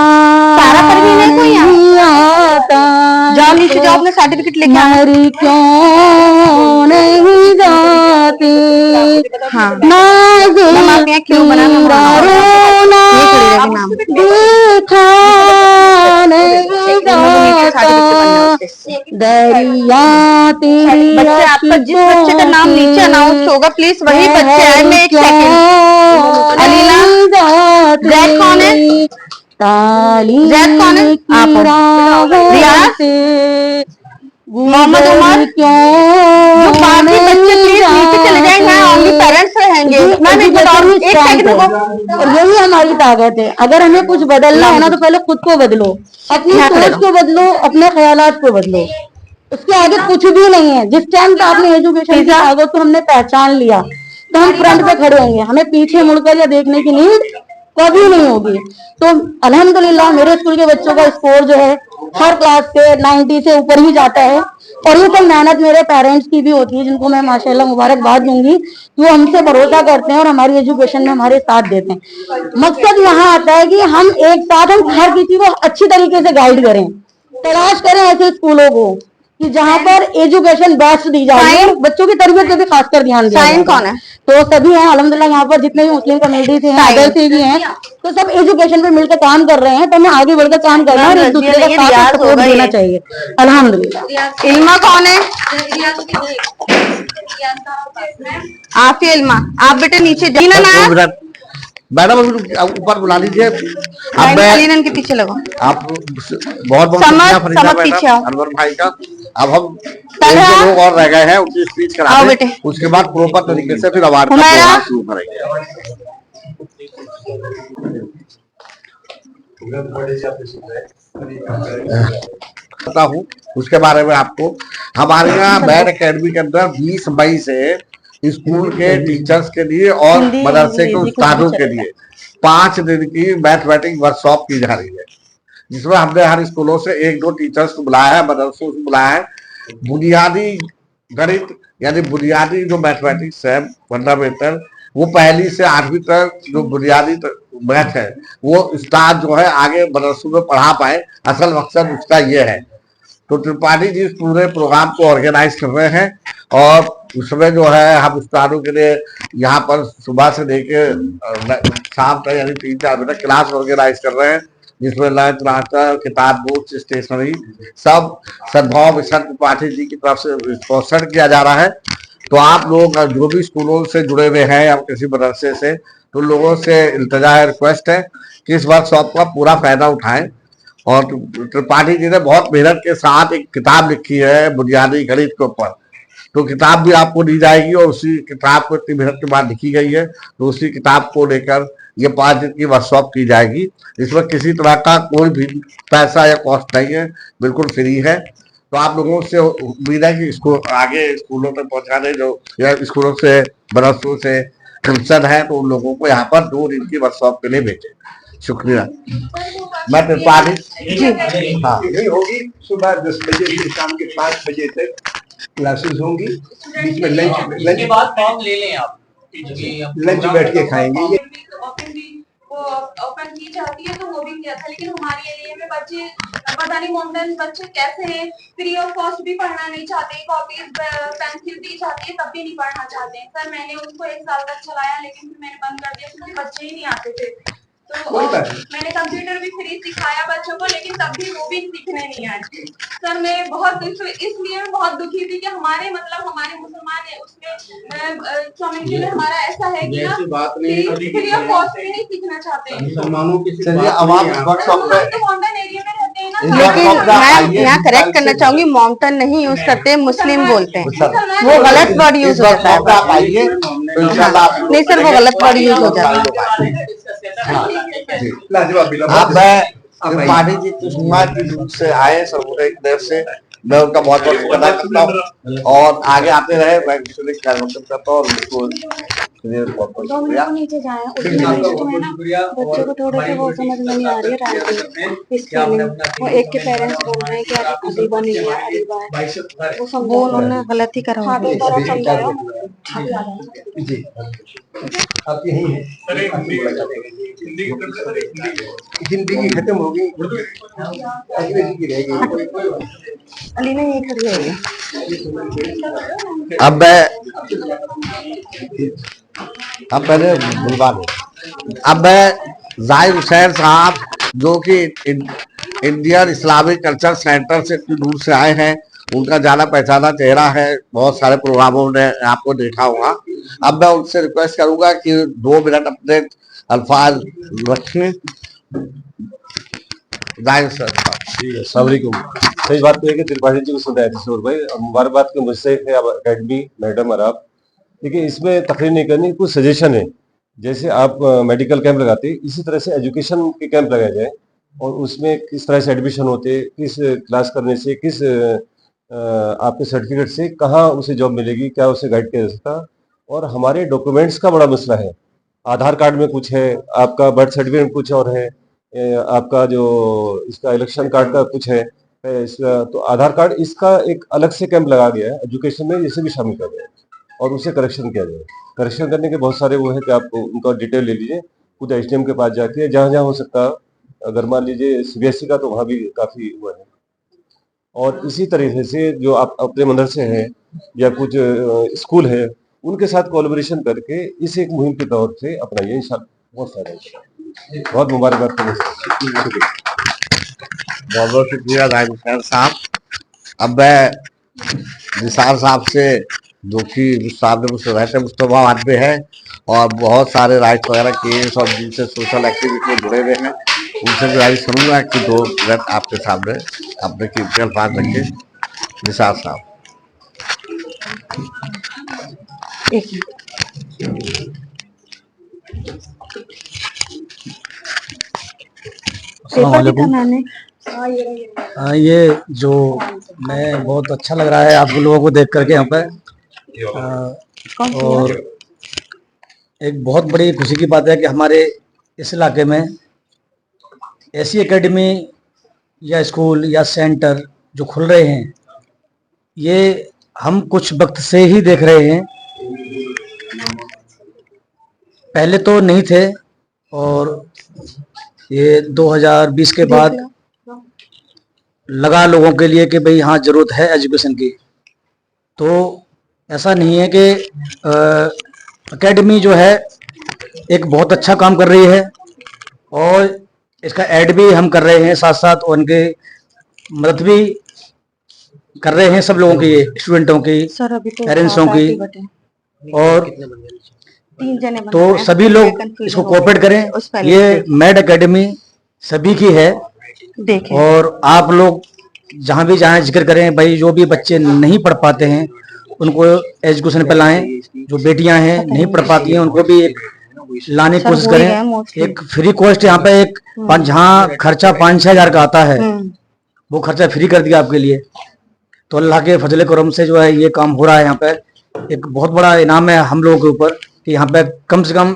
नहीं आता, जाओ नीचे जाओ, अपने सर्टिफिकेट लेके आओ। मर क्यों नहीं जाती, हाँ नाज़ क्यों बना तेरा रोना देखा नहीं जाता, दरिया तेरी बच्चे, आपका जिस बच्चे का नाम नीचे अनाउंस होगा प्लीज वही बच्चे आए। मैं एक सेकंड, अलीना, जैद कौन है? जैद कौन है? आप हो। रियाज, मोहम्मद उमर, जो बाकी बच्चे प्लीज नीचे चले जाएंगे, यहाँ ओनली पेरेंट्स रहेंगे। मैम एक सेकंड रुको। और यही हमारी ताकत है। अगर हमें कुछ बदलना है ना तो पहले खुद को बदलो, अपनी सोच को बदलो, अपने ख्यालात को बदलो, उसके आगे कुछ भी नहीं है। जिस टाइम पे आपने एजुकेशन की ताकत को हमने पहचान लिया तो हम फ्रंट पे खड़े होंगे, हमें पीछे मुड़कर या देखने की नीड कभी नहीं होगी। तो अल्हम्दुलिल्लाह मेरे स्कूल के बच्चों का स्कोर जो है हर क्लास से 90 से ऊपर ही जाता है, और ये सब मेहनत मेरे पेरेंट्स की भी होती है, जिनको मैं माशाल्लाह मुबारकबाद दूंगी। वो हमसे भरोसा करते हैं और हमारी एजुकेशन में हमारे साथ देते हैं। मकसद यहाँ आता है कि हम एक साथ हम हर किसी को अच्छी तरीके से गाइड करें, तलाश करें ऐसे स्कूलों को कि जहाँ पर एजुकेशन बेस्ट दी जाए और बच्चों की तरबियत पे भी खासकर ध्यान दिया साइन जाए। कौन है? तो सभी हैं अल्हम्दुलिल्लाह, यहाँ पर जितने भी मुस्लिम कम्युनिटीज हैं, अदर से भी हैं, तो सब एजुकेशन पे मिलकर काम कर रहे हैं। तो हमें आगे बढ़कर काम करना है और एक दूसरे का साथ सपोर्ट देना चाहिए अल्हम्दुलिल्लाह। इल्मा कौन है? आफिया इल्मा, आप बेटे नीचे जाइए ना। मैडम ऊपर बुला लीजिए। अब अलीनन के पीछे लगो। आप बहुत बहुत समझ पीछे आओ। अनवर भाई का। अब हम लोग और रह गए हैं, उनकी स्पीच करा दें, उसके बाद प्रॉपर तरीके से फिर अवार्ड का प्रोग्राम शुरू करेंगे। पता हूँ उसके बारे में आपको। हमारे यहाँ बैड एकेडमी के अंदर 20 मई से स्कूल के टीचर्स के लिए और मदरसे के उस्तादों के लिए 5 दिन की मैथमेटिक्स वर्कशॉप की जा रही है, जिसमें हमने हर स्कूलों से 1-2 टीचर्स को बुलाया है, मदरसों को बुलाया है। बुनियादी गणित यानी बुनियादी जो मैथमेटिक्स है फंडामेंटल, वो 1ली से 8वीं तक जो बुनियादी मैथ है वो उस्ताद जो है आगे मदरसों में पढ़ा पाए, असल मकसद उसका ये है। तो त्रिपाठी जी इस पूरे प्रोग्राम को ऑर्गेनाइज कर रहे हैं और उसमें जो है हम उस्तादों के लिए यहाँ पर सुबह से लेके शाम तक यानी 3-4 बजे तक क्लास ऑर्गेनाइज कर रहे हैं, जिसमें लंच, नाश्ता, किताब, बुक्स, स्टेशनरी सब सद्भाव मिशन त्रिपाठी जी की तरफ से स्पॉन्सर किया जा रहा है। तो आप लोग जो भी स्कूलों से जुड़े हुए हैं या किसी मदरसे से, तो लोगों से इल्तिजा है, रिक्वेस्ट है कि इस वर्कशॉप का पूरा फायदा उठाएं। और त्रिपाठी जी ने बहुत मेहनत के साथ एक किताब लिखी है बुनियादी गणित के ऊपर, तो किताब भी आपको दी जाएगी और उसी किताब को इतनी मेहनत के बाद लिखी गई है, तो उसी किताब को लेकर ये 5 दिन की वर्कशॉप की जाएगी। इसमें किसी तरह का कोई भी पैसा या कॉस्ट नहीं है, बिल्कुल फ्री है। तो आप लोगों से उम्मीद है कि इसको आगे स्कूलों तक पहुंचाने, जो या स्कूलों से मदरसों से कंसर्न है, तो उन लोगों को यहाँ पर 2 दिन की वर्कशॉप के लिए भेजें। शुक्रिया। मैं त्रिपाठी हाँ यही होगी, सुबह 10 बजे से शाम के 5 बजे तक क्लासेस होंगी, बीच में लंच के बाद फॉर्म ले लें आप, लंच बैठ के खाएंगे। ओपन की जाती है तो वो भी किया था, लेकिन हमारे एरिया में बच्चे पता नहीं मोमडन बच्चे कैसे हैं, फ्री ऑफ कॉस्ट भी पढ़ना नहीं चाहते, कॉपीज पेंसिल दी जाती है तब भी नहीं पढ़ना चाहते हैं। सर मैंने उसको 1 साल तक चलाया, लेकिन फिर मैंने बंद कर दिया क्योंकि बच्चे ही नहीं आते थे। तो मैंने कंप्यूटर भी फ्री सिखाया बच्चों को, लेकिन तब भी वो भी सीखने नहीं आए। सर मैं बहुत इसलिए मैं बहुत दुखी थी कि हमारे हमारे मुसलमान है उसमें कम्युनिटी में हमारा ऐसा है कि ना फ्री ऑफ कॉस्ट भी नहीं सीखना चाहते हैं। मुसलमानों की चलिए अब आप इस वर्कशॉप में तो मॉडर्न एरिया में रहते हैं ना, लेकिन मैं यहाँ करेक्ट करना चाहूंगी, मॉमटन नहीं यूज करते, मुस्लिम बोलते हैं, वो गलत वर्ड यूज हो जाता है। आप आइए तो इंशाल्लाह आप नहीं सर, वो गलत वर्ड यूज हो जाता है। आप मैं पानी जी तुष्मा की दूर से आए सामुदायिक देव से, मैं उनका बहुत बहुत शुक्रिया अदा करता हूँ और आगे आते रहे। मैं विश्वविद्यालय का मतलब करता हूँ और उनको बहुत बहुत शुक्रिया। नीचे जाए बच्चों को थोड़े से वो समझ में नहीं आ रही है राइटिंग स्पेलिंग। वो एक के पेरेंट्स बोल रहे हैं कि आप अदीबा नहीं है, अदीबा है, वो उन्होंने गलत ही करा हुआ है। जी आप यही हैं। हिंदी की खत्म हो गई, अंग्रेजी की रह गई। अली ने ये खड़ी है। अब पहले बुलवा दो। अब मैं जाहिर हुसैन साहब जो कि इंडियन इस्लामिक कल्चर सेंटर से इतनी दूर से आए हैं, उनका जाना पहचाना चेहरा है, बहुत सारे प्रोग्रामों में आपको देखा होगा। अब मैं उनसे रिक्वेस्ट करूंगा कि 2 मिनट अपने अल्फाज रखें। सही बात तो है कि त्रिपाठी जी को सुनाया किशोर भाई, और मुबारकबाद के मुझसे है अब अकेडमी मैडम और आप। देखिए इसमें तकरीर नहीं करनी, कुछ सजेशन है। जैसे आप मेडिकल कैंप लगाते हैं, इसी तरह से एजुकेशन के कैंप लगाए जाए और उसमें किस तरह से एडमिशन होते, किस क्लास करने से, किस आपके सर्टिफिकेट से कहाँ उसे जॉब मिलेगी, क्या उसे गाइड किया जा सकता। और हमारे डॉक्यूमेंट्स का बड़ा मसला है, आधार कार्ड में कुछ है, आपका बर्थ सर्टिफिकेट में कुछ और है, आपका जो इसका इलेक्शन कार्ड का कुछ है इसका, तो आधार कार्ड इसका एक अलग से कैंप लगा गया है एजुकेशन में, इसे भी शामिल कर जाए और उसे करेक्शन किया जाए। करेक्शन करने के बहुत सारे वो है कि आप उनका डिटेल ले लीजिए, खुद एचडीएम के पास जाके, जहाँ जहाँ हो सकता, अगर मान लीजिए सीबीएसई का तो वहाँ भी काफ़ी हुआ है। और इसी तरीके से जो आप अपने मदरसे हैं या कुछ स्कूल है, उनके साथ कोलैबोरेशन करके इसे एक मुहिम के तौर से अपनाइए, इंशाल्लाह बहुत फायदा है। बहुत मुबारकबाद करें। बहुत बहुत शुक्रिया जाहिर हुसैन साहब। अब मैं निसार साहब से, जो कि साहब ने मुझसे रहते मुस्तफाबाद में है और बहुत सारे राइट्स वगैरह केस और जिनसे सोशल एक्टिविटी में जुड़े हुए हैं, उनसे गुजारिश करूंगा कि 2 मिनट आपके सामने अपने कीमती अल्फाज रखें। निसार साहब। ये जो मैं बहुत अच्छा लग रहा है आप लोगों को देख करके यहाँ पे, और एक बहुत बड़ी खुशी की बात है कि हमारे इस इलाके में ऐसी एकेडमी या स्कूल या सेंटर जो खुल रहे हैं, ये हम कुछ वक्त से ही देख रहे हैं, पहले तो नहीं थे। और ये 2020 के बाद लगा लोगों के लिए कि भाई हाँ जरूरत है एजुकेशन की। तो ऐसा नहीं है कि एकेडमी जो है एक बहुत अच्छा काम कर रही है और इसका ऐड भी हम कर रहे हैं साथ साथ, और उनके मदद भी कर रहे हैं सब लोगों की, स्टूडेंटों की, पेरेंट्सों की, और तो सभी लोग इसको कोऑपरेट करें। ये मैड एकेडमी सभी की है और आप लोग जहाँ भी जाएं जिक्र करें भाई, जो भी बच्चे नहीं पढ़ पाते हैं उनको एजुकेशन पे लाएं, जो बेटियां हैं नहीं पढ़ पाती हैं उनको भी एक लाने की कोशिश करें। एक फ्री कॉस्ट यहाँ पे एक जहाँ खर्चा 5-6 हज़ार का आता है वो खर्चा फ्री कर दिया आपके लिए। तो अल्लाह के फजल करम से जो है ये काम हो रहा है। यहाँ पे एक बहुत बड़ा इनाम है हम लोगों के ऊपर कि यहाँ पे कम से कम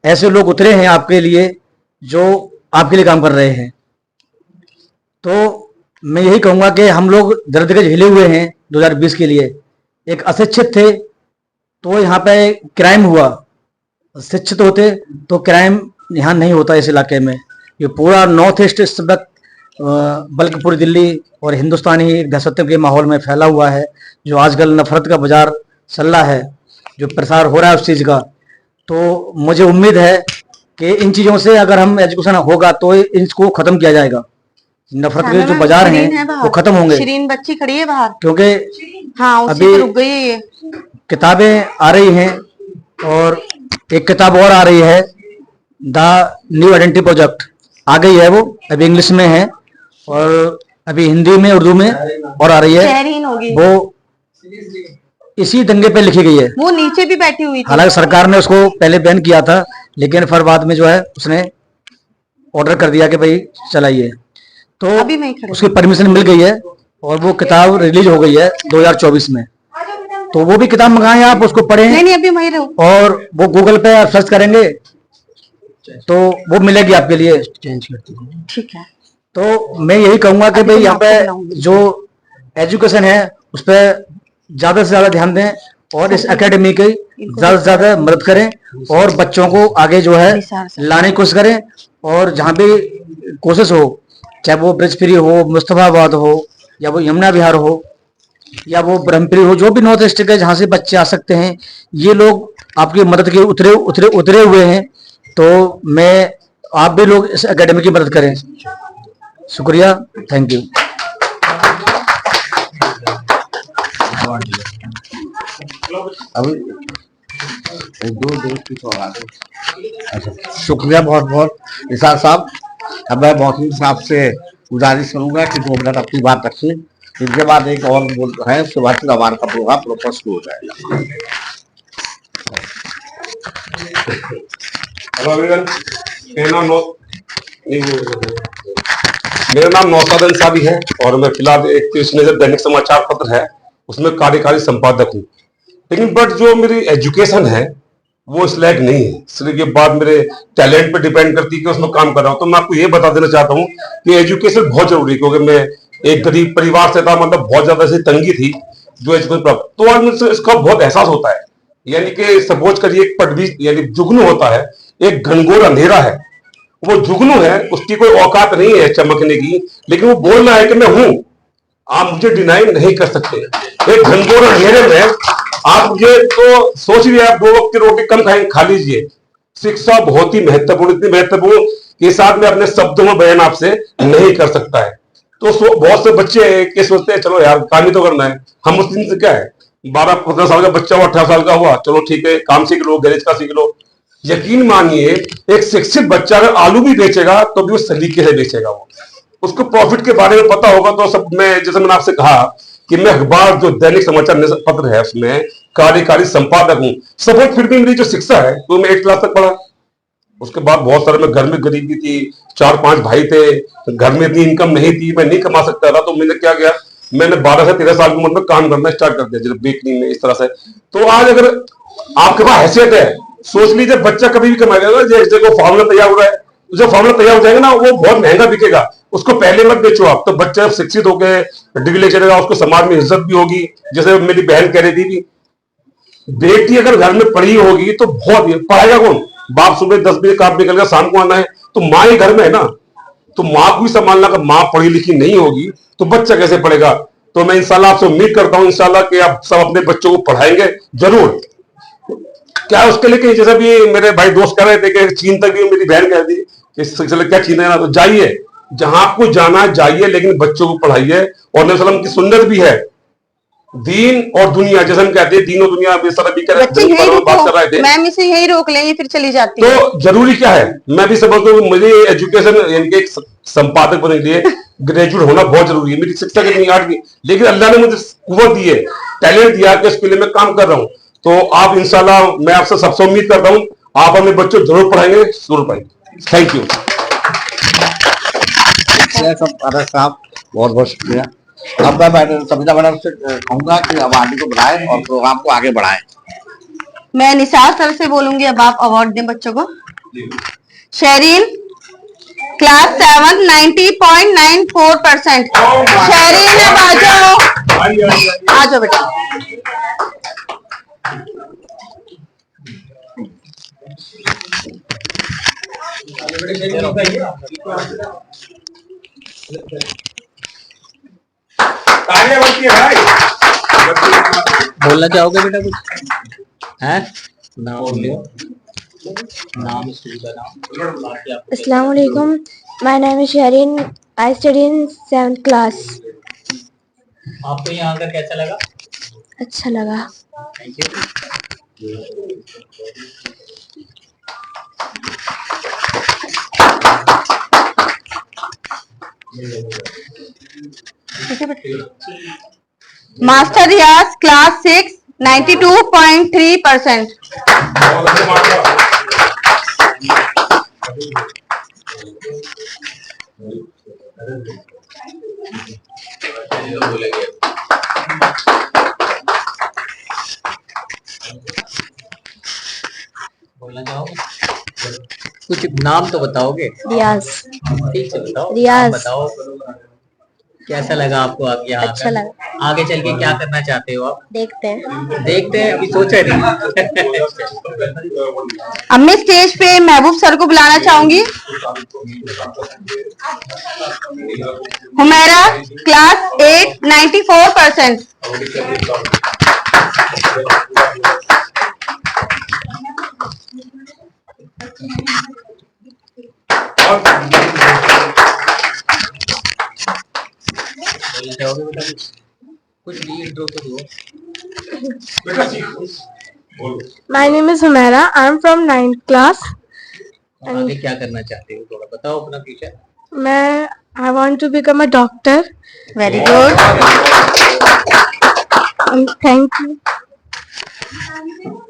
ऐसे लोग उतरे हैं आपके लिए जो आपके लिए काम कर रहे हैं। तो मैं यही कहूँगा कि हम लोग दर्द के झेले हुए हैं 2020 के लिए। एक अशिक्षित थे तो यहाँ पे क्राइम हुआ, शिक्षित होते तो क्राइम यहाँ नहीं होता इस इलाके में। ये पूरा नॉर्थ ईस्ट इस वक्त बल्कि पूरी दिल्ली और हिंदुस्तान ही दहशत के माहौल में फैला हुआ है। जो आजकल नफरत का बाजार चल रहा है, जो प्रसार हो रहा है उस चीज़ का, तो मुझे उम्मीद है कि इन चीजों से अगर हम एजुकेशन होगा तो इनको खत्म किया जाएगा। नफरत के जो बाजार हैं वो खत्म होंगे, शिरीन बच्ची खड़ी है बाहर। क्योंकि हाँ, उसी अभी पे रुक गई है ये। किताबें आ रही हैं और एक किताब और आ रही है, द न्यू आइडेंटिटी प्रोजेक्ट आ गई है, वो अभी इंग्लिश में है और अभी हिंदी में, उर्दू में और आ रही है। शहरीन होगी वो इसी दंगे पे लिखी गई है। वो नीचे भी बैठी हुई थी। हालांकि सरकार ने उसको पहले बैन किया था, लेकिन फिर बाद में जो है उसने ऑर्डर कर दिया कि भाई चलाइए, तो अभी वहीं खड़े उसकी परमिशन मिल गई है और वो किताब रिलीज हो गई है 2024 में। तो वो भी किताब मंगाएं, आप उसको पढ़ें। नहीं अभी वहीं रहो। और वो गूगल पे आप सर्च करेंगे तो वो मिलेगी आपके लिए। चेंज करती हूँ, ठीक है। तो मैं यही कहूंगा कि भाई यहाँ पे जो एजुकेशन है उस पर ज्यादा से ज्यादा ध्यान दें और इस एकेडमी की ज्यादा से ज्यादा मदद करें और बच्चों को आगे जो है लाने की कोशिश करें। और जहाँ भी कोशिश हो, चाहे वो ब्रिजपुरी हो, मुस्तफाबाद हो, या वो यमुना विहार हो, या वो ब्रह्मपुरी हो, जो भी नॉर्थ डिस्ट्रिक्ट है जहाँ से बच्चे आ सकते हैं, ये लोग आपकी मदद के उतरे हुए हैं। तो मैं आप भी लोग इस एकेडमी की मदद करें। शुक्रिया, थैंक यू। अभी एक दो दोस्त और आ गए। अच्छा, शुक्रिया बहुत बहुत निसार साहब। अब मैं मोहसिन साहब से गुजारिश करूंगा कि 2 मिनट अपनी बात रखें, इसके बाद एक और बोल है, उसके बाद फिर हमारा का प्रोग्राम प्रॉपर शुरू हो जाएगा। मेरा नाम नौशाद अंसारी है और मैं फिलहाल एक तीर्थ नजर दैनिक समाचार पत्र है उसमें कार्यकारी संपादक हूँ। लेकिन बट जो मेरी एजुकेशन है वो इस लायक नहीं है, इसलिए ये बात मेरे टैलेंट पे डिपेंड करती है कि उसमें काम कर रहा हूँ। तो मैं आपको ये बता देना चाहता हूँ कि एजुकेशन बहुत जरूरी है, क्योंकि मैं एक गरीब परिवार से था, मतलब बहुत ज्यादा ऐसी तंगी थी जो एजुकेशन प्राप्त, तो आज मुझे इसका बहुत एहसास होता है। यानी कि सपोज करिए एक पटवी यानी जुगनू होता है, एक घनघोर अंधेरा है, वो जुगनू है, उसकी कोई औकात नहीं है चमकने की, लेकिन वो बोल रहा है कि मैं हूं, आप मुझे डिनाई नहीं कर सकते। एक घनघोर अंधेरे में आप मुझे तो सोच लिया, आप 2 वक्त की रोटी कम खा लीजिए। शिक्षा बहुत ही महत्वपूर्ण, इतनी महत्वपूर्ण कि साथ में अपने शब्दों में बयान आपसे नहीं कर सकता है। तो बहुत से बच्चे के सोचते हैं चलो यार काम ही तो करना है, हम उस दिन से क्या है 12-15 साल का बच्चा हुआ, 18 साल का हुआ, चलो ठीक है काम सीख लो, गैरेज का सीख लो। यकीन मानिए एक शिक्षित बच्चा अगर आलू भी बेचेगा तो भी वो सलीके से बेचेगा, वो उसको प्रॉफिट के बारे में पता होगा। तो सब मैं जैसे मैंने आपसे कहा कि मैं अखबार जो दैनिक समाचार पत्र है उसमें कार्यकारी संपादक हूँ। सपोज फिर भी मेरी जो शिक्षा है तो मैं 8 क्लास तक पढ़ा, उसके बाद बहुत सारे, मैं घर में गरीबी थी, 4-5 भाई थे, घर में इतनी इनकम नहीं थी, मैं नहीं कमा सकता था, तो मैंने क्या किया, मैंने 12 से 13 साल की उम्र में काम करना स्टार्ट कर दिया, जैसे बेकरी में, इस तरह से। तो आज अगर आपके पास हैसियत है, सोच लीजिए बच्चा कभी भी कमाएगा, जैसे को फॉर्मूला तैयार हो रहा है, जो फॉर्मूला तैयार हो जाएगा ना वो बहुत महंगा बिकेगा, उसको पहले मत बेचो आप। तो बच्चा शिक्षित होकर डिग्री ले चलेगा, उसको समाज में इज्जत भी होगी। जैसे मेरी बहन कह रही थी कि बेटी अगर घर में पढ़ी होगी तो बहुत, पढ़ाएगा कौन, बाप सुबह 10 बजे काम निकल गया, शाम को आना है, तो माँ ही घर में है ना, तो माँ को भी संभालना। अगर माँ पढ़ी लिखी नहीं होगी तो बच्चा कैसे पढ़ेगा। तो मैं इंशाल्लाह आपसे उम्मीद करता हूं इंशाल्लाह कि आप सब अपने बच्चों को पढ़ाएंगे जरूर। क्या उसके लिए कि जैसे भी मेरे भाई दोस्त कह रहे थे कि चीन तक भी मेरी बहन कह दी कि चले क्या चीन है ना, तो जाइए जहां आपको जाना है जाइए, लेकिन बच्चों को पढ़ाइए। और नबी सल्लम की सुन्नत भी है, दीन और दुनिया, जैसे हम कहते हैं दीन और दुनिया, बात कर रहे थे, मैम इसे यहीं रोक लेंगे फिर चली जाती है। तो जरूरी क्या है, मैं भी समझता हूँ मुझे एजुकेशन यानी कि एक संपादक बनने के लिए ग्रेजुएट होना बहुत जरूरी है। मेरी शिक्षा कितनी 8वीं, लेकिन अल्लाह ने मुझे कुव्वत दी है, टैलेंट दिया कि उसके लिए मैं काम कर रहा हूँ। तो आप इंशाल्लाह, मैं आपसे सबसे उम्मीद करता हूँ आप अपने बच्चों को जरूर पढ़ाएंगे, जरूर पढ़ाएंगे। थैंक यू साहब, बहुत बहुत शुक्रिया। अब मैं सबिता मैडम से कहूंगा कि अवार्ड को बढ़ाएं और प्रोग्राम को आगे बढ़ाएं। मैं निसार सर से बोलूंगी, अब आप अवार्ड दें बच्चों को। शहरीन क्लास 7 90.94%। शहरीन अब आ जाओ, आ जाओ बेटा। बोलना चाहोगे बेटा कुछ है ना? नाम, स्कूल का नाम, बाकी आपको अस्सलाम वालेकुम, my name is Shirin, I study in 7th class. आपको यहाँ आकर कैसा लगा? अच्छा लगा। Thank you. Master Riyaz class 6 92.3%। बोलना चाहोगे? कुछ नाम तो बताओगे? रियाज। ठीक से बताओ। रियाज। नाम बताओ। कैसा लगा आपको आगे यहाँ अच्छा आकर? लगा। आगे चल के क्या करना चाहते हो आप? देखते हैं। देखते हैं, अभी सोचा नहीं। अब मैं स्टेज पे महबूब सर को बुलाना चाहूंगी। हुमैरा क्लास 8 94%। बोलना चाहोगे बेटा? कुछ भी इंट्रो तो दो। My name is Humaira, I am from 9th class. आगे क्या करना चाहते हो थोड़ा बताओ अपना फ्यूचर। मैं I want to become a doctor. Very good. Thank you.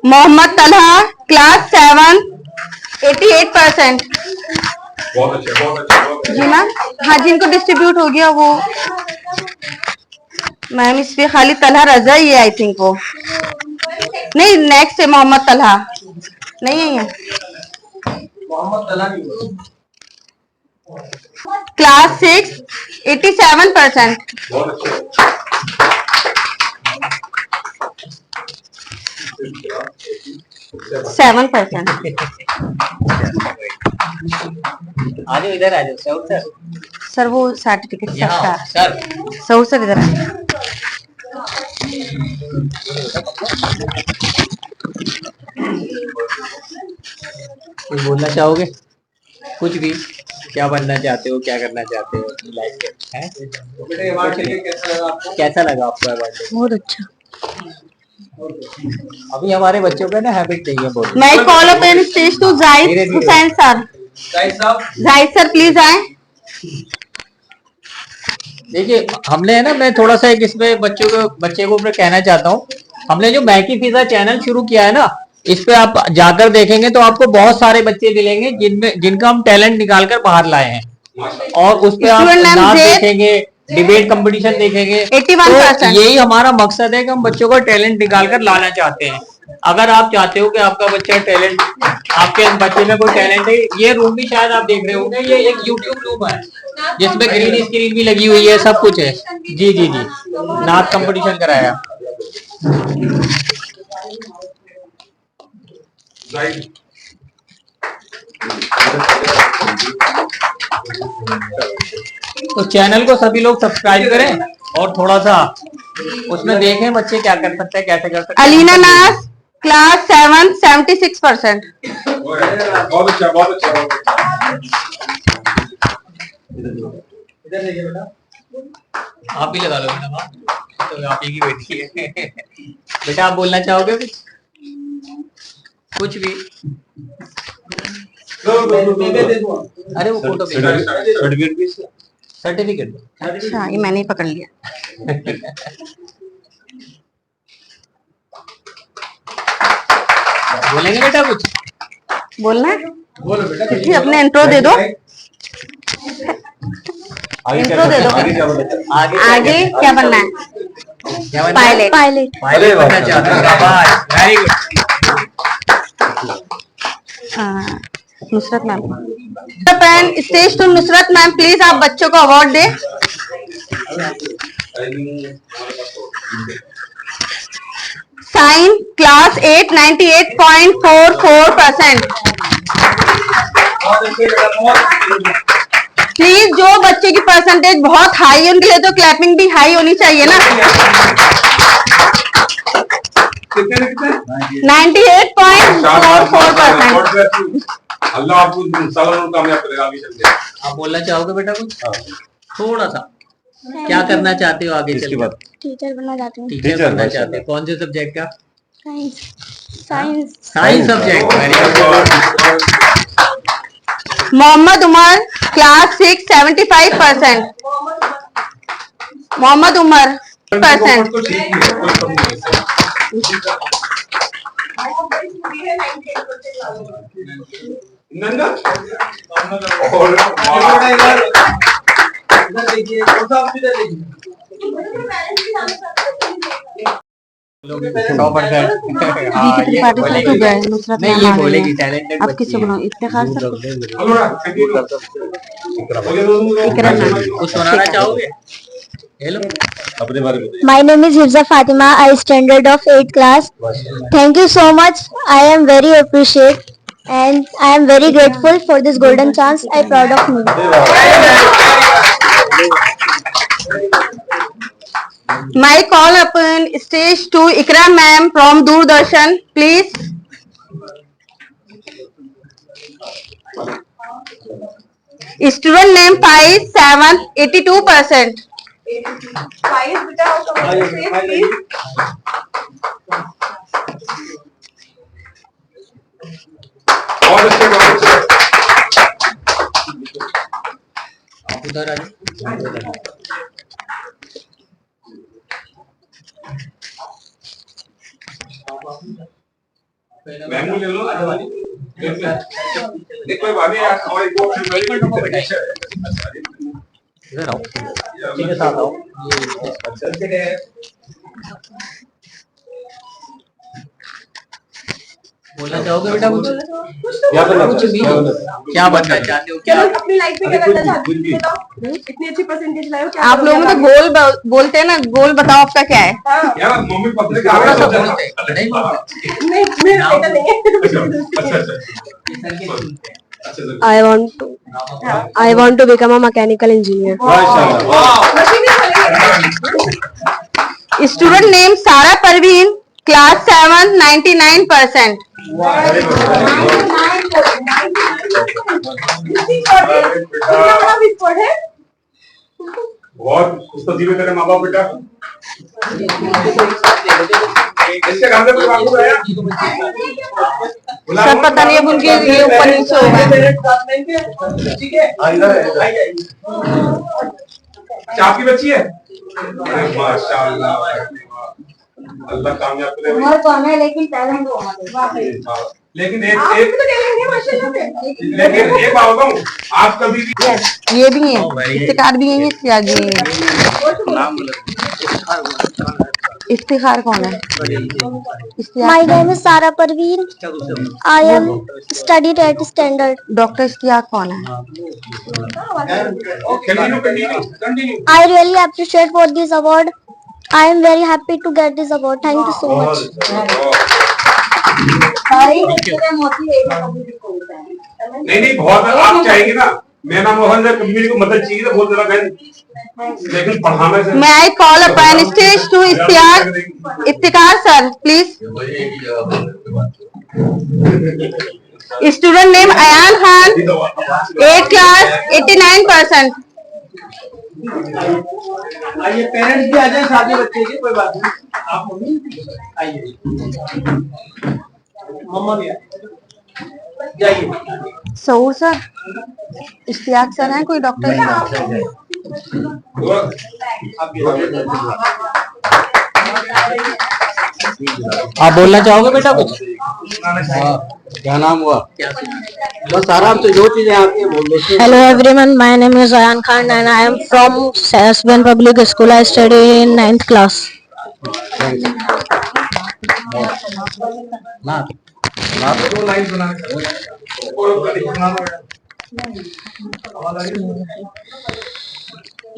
Mohammad Talha class 7 88%। बहुत अच्छा, बहुत अच्छा, बहुत अच्छा। जी मैम। हाँ, जिनको डिस्ट्रीब्यूट हो गया वो मैम, इस पे खाली तलहा रजा ही है आई थिंक। वो नहीं, नेक्स्ट है मोहम्मद तलहा। नहीं है ये क्लास 6 87%। बहुत अच्छा। 7%। आ जाओ इधर आ जाओ सर। सर वो सर्टिफिकेट यहाँ सबका सर। सर इधर आ जाओ। कुछ बोलना चाहोगे? कुछ भी, क्या बनना चाहते हो, क्या करना चाहते हो अपनी लाइफ में? कैसा लगा आपको अवार्ड? बहुत अच्छा। अभी हमारे बच्चों का ना हैबिट नहीं है बहुत। मैं call open stage to Zahid Hussain sir. Zahid sir please आए। देखिए हमने है ना, मैं थोड़ा सा एक इसमें बच्चे को मैं कहना चाहता हूँ। हमने जो मैकी फिजा चैनल शुरू किया है ना, इस पे आप जाकर देखेंगे तो आपको बहुत सारे बच्चे मिलेंगे जिनका हम टैलेंट निकाल कर बाहर लाए हैं। और उस पे आप नाच देखेंगे, डिबेट कंपटीशन देखेंगे। 81%। तो यही हमारा मकसद है कि हम बच्चों का टैलेंट निकाल कर लाना चाहते हैं। अगर आप चाहते हो कि आपका बच्चा टैलेंट, आपके बच्चे में कोई टैलेंट है, ये रूम भी शायद आप देख रहे होंगे, ये एक यूट्यूब रूम है जिसमें ग्रीन स्क्रीन भी लगी हुई है, सब कुछ है। जी जी जी, नाच कंपटीशन कराया। तो चैनल को सभी लोग सब्सक्राइब करें और थोड़ा सा उसमें देखें बच्चे क्या कर सकते हैं, कैसे कर सकते हैं। अलीना नाज क्लास 7 76%। बहुत अच्छा, बहुत अच्छा। इधर देखिए बेटा, आप भी लगा लो बेटा। तो आप ही की बेटी है। बेटा आप बोलना चाहोगे कुछ? कुछ भी। अरे वो फोटो सर्टिफिकेट। अच्छा, ये मैंने ही पकड़ लिया। बोलेंगे बेटा कुछ? बोलना है? अपने इंट्रो दे दो। इंट्रो दे दो। आगे क्या बनना है? पायलट। पायलट। पायलट बनना चाहते हो? Very good. Nusrat ma'am stage to Nusrat ma'am please, आप बच्चों को अवार्ड दे। साइन क्लास 8 98.44%। प्लीज जो बच्चे की परसेंटेज बहुत हाई है उनके लिए तो क्लैपिंग भी हाई होनी चाहिए ना। कितने 98.44%। अल्लाह आपको इंशाल्लाह कामयाब करेगा आगे चल के। आप बोलना चाहोगे बेटा कुछ? थोड़ा सा क्या करना चाहते हो आगे चल के? टीचर बनना चाहती हूँ। टीचर बनना चाहते हो? कौन से सब्जेक्ट का? Science science subject. Mohammad Umar class 6 75%। Mohammad Umar %। तो ठीक ही है, कोई प्रॉब्लम नहीं है। नंदा और देखिए कौन सा आप इधर देखिए 100%। हाँ, ये बोलेगी। नहीं, ये बोलेगी टैलेंटेड आप किससे बनाओ इफ्तिखार सर कुछ सुनाना चाहोगे? हेलो, अपने बारे में My name is Hifza Fatima. I standard of 8th class. Thank you so much. I am very appreciate and I am very grateful for this golden chance. I proud of me. My call upon stage to Ikra ma'am from Doordarshan, please. Student name 57 82%. Five, बेटा, how come you say, please? और इसके बाद आप उधर आ जाओ। Mango ले लो। एक कोई बात नहीं यार, और एक और इधर आओ, ठीक है, साथ आओ। बोलना चाहोगे बेटा कुछ? कुछ भी, क्या बनना चाहते हो? क्या अपनी लाइफ में क्या करना चाहते हो? बताओ, इतनी अच्छी परसेंटेज लाए हो, क्या आप लोगों में तो गोल बोलते हैं ना, गोल बताओ आपका क्या है? यार मम्मी पत्नी का थोड़ा सा बोलते हैं, नहीं बोलते। नहीं, मेरा बेटा नहीं है। I want to become a mechanical engineer. Student name Sara Parveen, class 7 99%. बहुत उसको जीवे करे माँ बाप बेटा। इसके काम में कोई बात है? सर पता नहीं अब उनके ये ऊपर नीचे होगा। ठीक है आपकी बच्ची है? माशाल्लाह, अल्लाह कामयाब करे। उम्र कम है लेकिन टैलेंट बहुत है। लेकिन आप भी तो टैलेंट है माशाल्लाह से। लेकिन एक बात बताऊं, आप कभी भी ये भी है, इफ्तिखार भी है, इफ्तियाज भी है। इफ्तिखार कौन है? My name is Sara Parveen. I am studied at standard. Doctor Ishtiaq कौन है? Continue I really appreciate for this award. I am very happy to get this award. Thank you so much. नहीं बहुत आप चाहेंगे ना, मेरा मोहन जब कम्युनिटी को मदद चाहिए तो बहुत जरा कहें, लेकिन पढ़ाने से May I call upon stage to Iftikhar sir please. Student name Ayan Khan, 8th class 89%। आइए पेरेंट्स भी आ जाए साथ में बच्चे के, कोई बात नहीं। आप मम्मी आइए, मम्मा भी जाइए। सऊर सर, इश्तियाक सर हैं कोई डॉक्टर? आप बोलना चाहोगे बेटा कुछ? क्या नाम हुआ? बस आराम से जो चीजें आपकी बोल दो। Hello everyone, my name is Ayan Khan and I am from SBN Public School. I study in 9th class.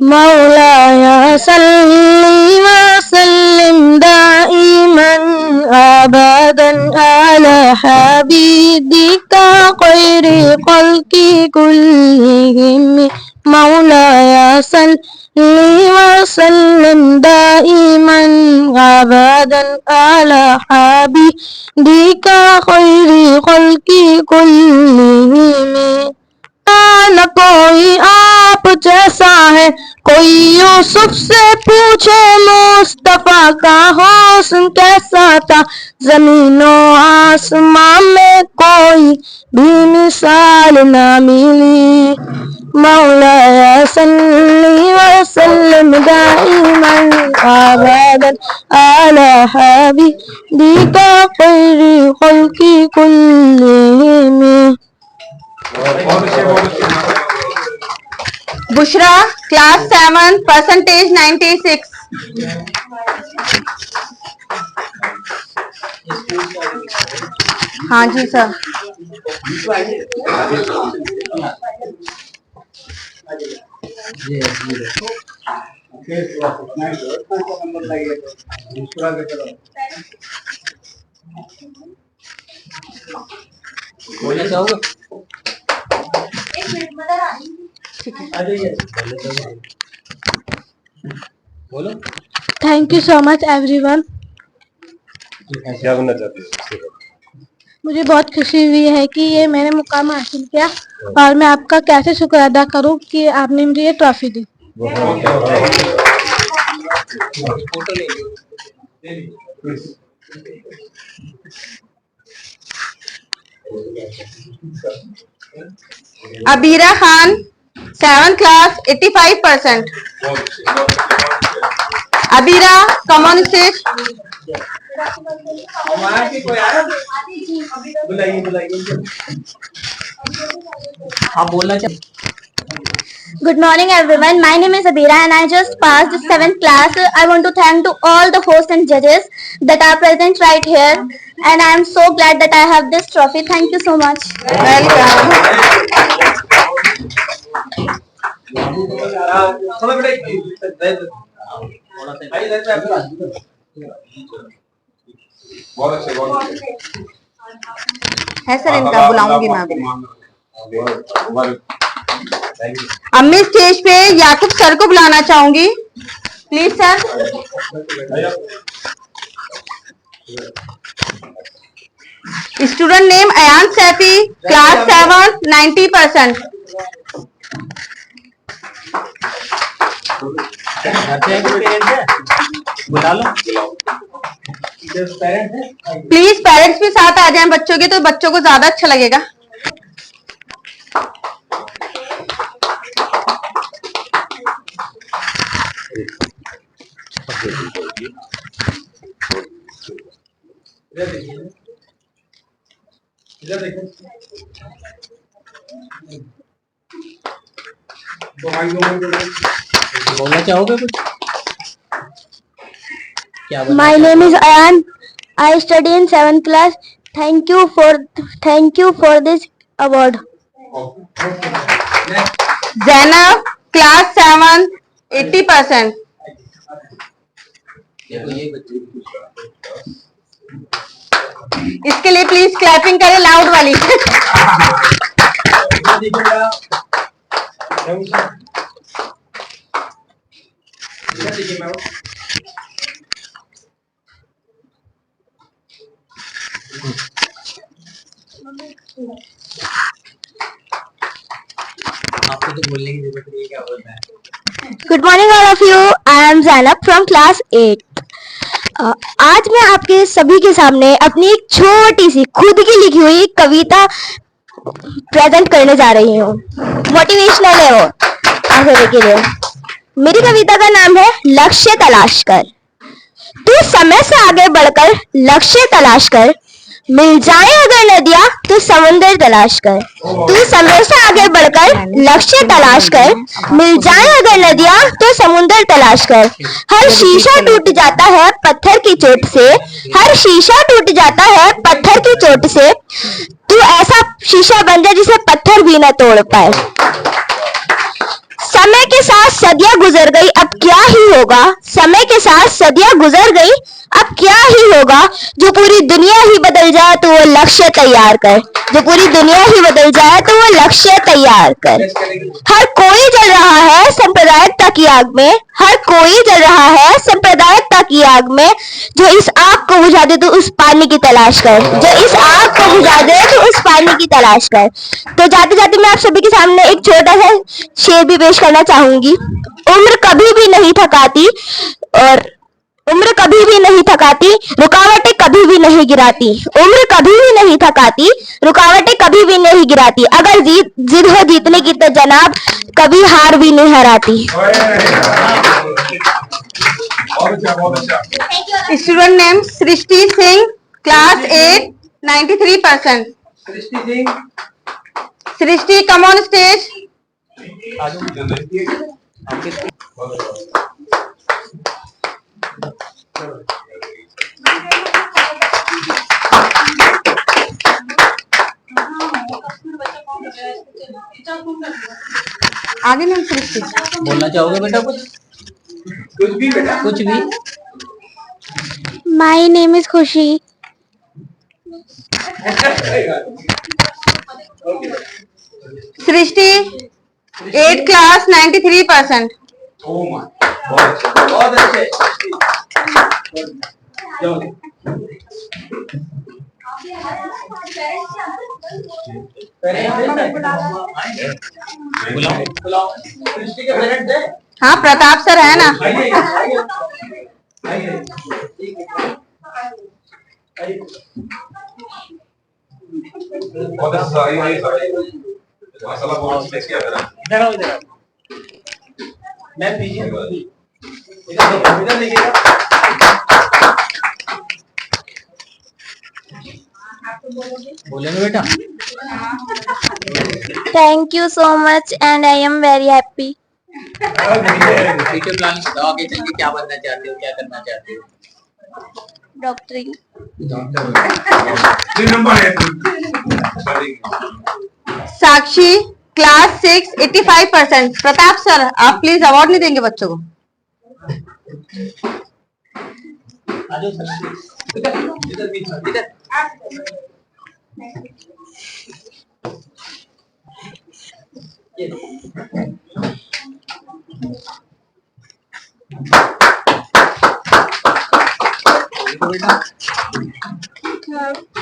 मौलाया सल्ली व सल्लिम दाइमन अबदन अला हबीबिका खैरि खल्की कुल्लिहिम मौलाया सल्ली व सल्लिम दाइमन अबदन अला अला हबीबिका खैरी खल्की कुल्लिहिम। न कोई आप जैसा है, कोई यूसुफ से पूछे मुस्तफा का हुस्न कैसा था, जमीनो आसमां में कोई भी मिसाल न मिली। मौला सल्ली व सल्लिम दाइमन अबदन अला हबीबिका खैरी खल्की कुल्लिहिम। Bushra class 7 percentage 96। हाँ जी सर। बोलना चाहोगे? बोलो। Thank you so much everyone. क्या बनना चाहते हो? मुझे बहुत खुशी हुई है कि ये मैंने मुकाम हासिल किया, और मैं आपका कैसे शुक्र अदा करूं कि आपने मुझे ये trophy the. Abira Khan 7th class 85%। Abira come on stage. आप बोलना चाहते? Good morning everyone. My name is Abira and I just passed the 7th class. I want to thank to all the hosts and judges that are present right here, and I am so glad that I have this trophy. Thank you so much. है sir, इनका बुलाऊंगी मैं अभी। अम्मी stage पे याकूब sir को बुलाना चाहूंगी, please sir. Student name Ayan Saifi class 7 90%। बुला लो। प्लीज पेरेंट्स भी साथ आ जाएं बच्चों के, तो बच्चों को ज्यादा अच्छा लगेगा। बोलना चाहोगे कुछ? क्या My name is Ayan. I study in 7th class. Thank you for this award. Zainab class 7 80%। इसके लिए प्लीज क्लैपिंग करें लाउड वाली। आपको तो बोलने की जरूरत नहीं है, क्या बोलना है? Good morning all of you. I am Zainab from class 8. आज मैं आपके सभी के सामने अपनी एक छोटी सी खुद की लिखी हुई कविता प्रेजेंट करने जा रही हूँ। मोटिवेशनल है वो आप सभी के लिए। मेरी कविता का नाम है लक्ष्य तलाश कर। तू समय से आगे बढ़कर लक्ष्य तलाश कर, मिल जाए अगर नदियां तो समुंदर तलाश कर। तू समय से आगे बढ़कर लक्ष्य तलाश कर, मिल जाए अगर नदियां तो समुंदर तलाश कर। हर शीशा टूट जाता है पत्थर की चोट से, हर शीशा टूट जाता है पत्थर की चोट से। तू ऐसा शीशा बन जा जिसे पत्थर भी न तोड़ पाए। समय के साथ सदियां गुजर गई, अब क्या ही होगा। समय के साथ सदियां गुजर गई, अब क्या ही होगा। जो पूरी दुनिया ही बदल जाए तो वो लक्ष्य तैयार कर। जो पूरी दुनिया ही बदल जाए तो वो लक्ष्य तैयार कर। हर कोई जल रहा है सांप्रदायिकता की आग में, हर कोई जल रहा है सांप्रदायिकता की आग में, जो इस आग को बुझा दे तो उस पानी की तलाश कर, जो इस आग को बुझा दे तो उस पानी की तलाश कर। तो जाते जाते मैं आप सभी के सामने एक छोटा सा शेर भी पेश करना चाहूंगी। उम्र कभी भी नहीं थकाती और उम्र कभी भी नहीं थकाती, रुकावटें कभी भी नहीं गिराती। उम्र कभी भी नहीं थकाती, रुकावटें कभी भी नहीं गिराती। अगर जिद हो जीतने की तो जनाब कभी हार भी नहीं हराती। Student name Srishti Singh, class 8, 93%. Srishti, come on stage. आगे मैम सृष्टि बोलना चाहोगे बेटा कुछ भी बेटा, कुछ भी। माई नेम इज खुशी। सृष्टि 8 क्लास 93%. बहुत अच्छे। हाँ प्रताप सर है ना। इधर आओ, इधर आओ। मैम दीजिए, इधर देखिएगा। बोलेंगे बेटा। Thank you so much and I am very happy. Future plan बताओ, आगे चल के क्या बनना चाहते हो, क्या करना चाहते हो? डॉक्टरिंग। साक्षी क्लास 6 85%. प्रताप सर आप प्लीज अवार्ड नहीं देंगे बच्चों को। आजो सर, इधर बीच में, इधर।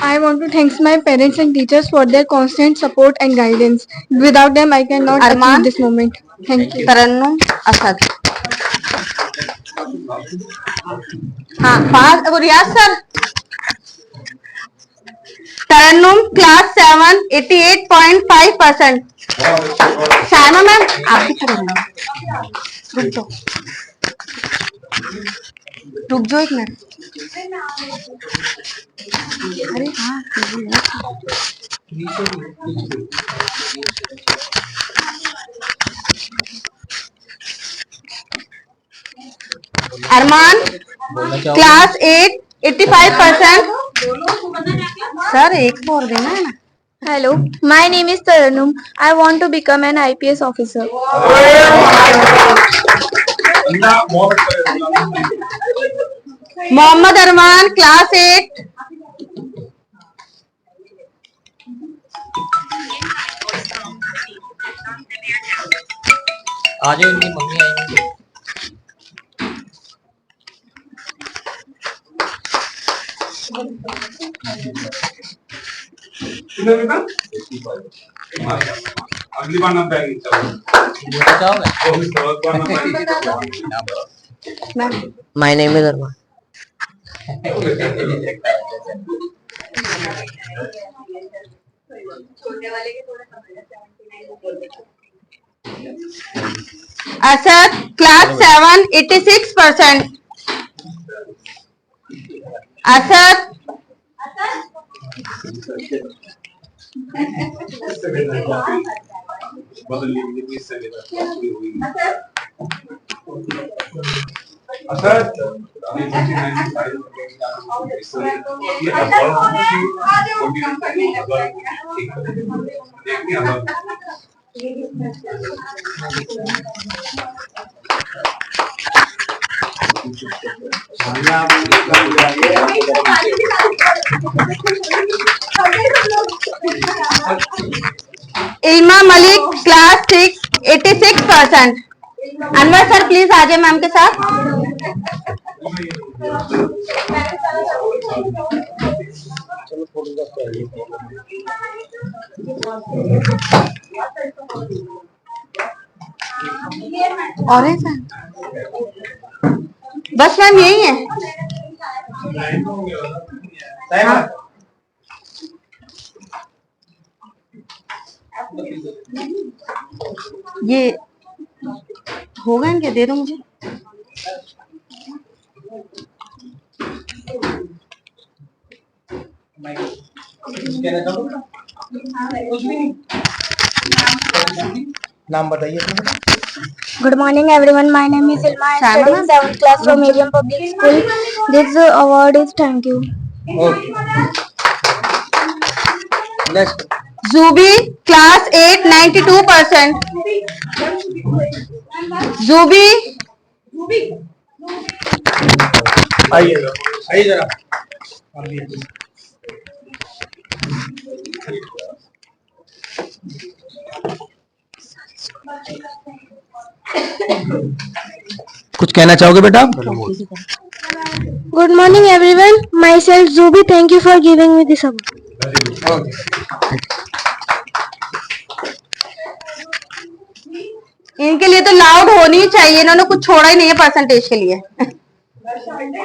I want to thank my parents and teachers for their constant support and guidance. Without them, I cannot achieve this moment. Thank you. तरन्नुम असद। हाँ पास रियाज सर। तरन्नुम क्लास 7 88.5%. शायमा मैम आप भी करेंगे। रुक जाओ एक मिनट। अरे हाँ अरमान क्लास 8 85%. सर एक और देना है ना। Hello, my name is Taranum. I want to become an IPS officer. Mohammad Arman class 8. आ जाओ, इनकी मम्मी आएंगी। अगली बार नाम पाएंगे। My name is Arman. Asad class 7 86%. Asad Ilma Malik class 6 86%. Anwar sir please आ जाए मैम के साथ। और है सर, बस मैम यही है। हाँ। ये होगा इनके, दे दो मुझे। नाम बताइए अपना। Good morning everyone. My name is Ilma. I study in 7th class from Medium Public School. This award is thank you. Okay. Next. Zubi, class 8, 92%. Zubi, आइए जरा। कुछ कहना चाहोगे बेटा? Good morning everyone. Myself Zubi. Thank you for giving me this award. इनके लिए तो loud होनी ही चाहिए, इन्होंने कुछ छोड़ा ही नहीं है परसेंटेज के लिए।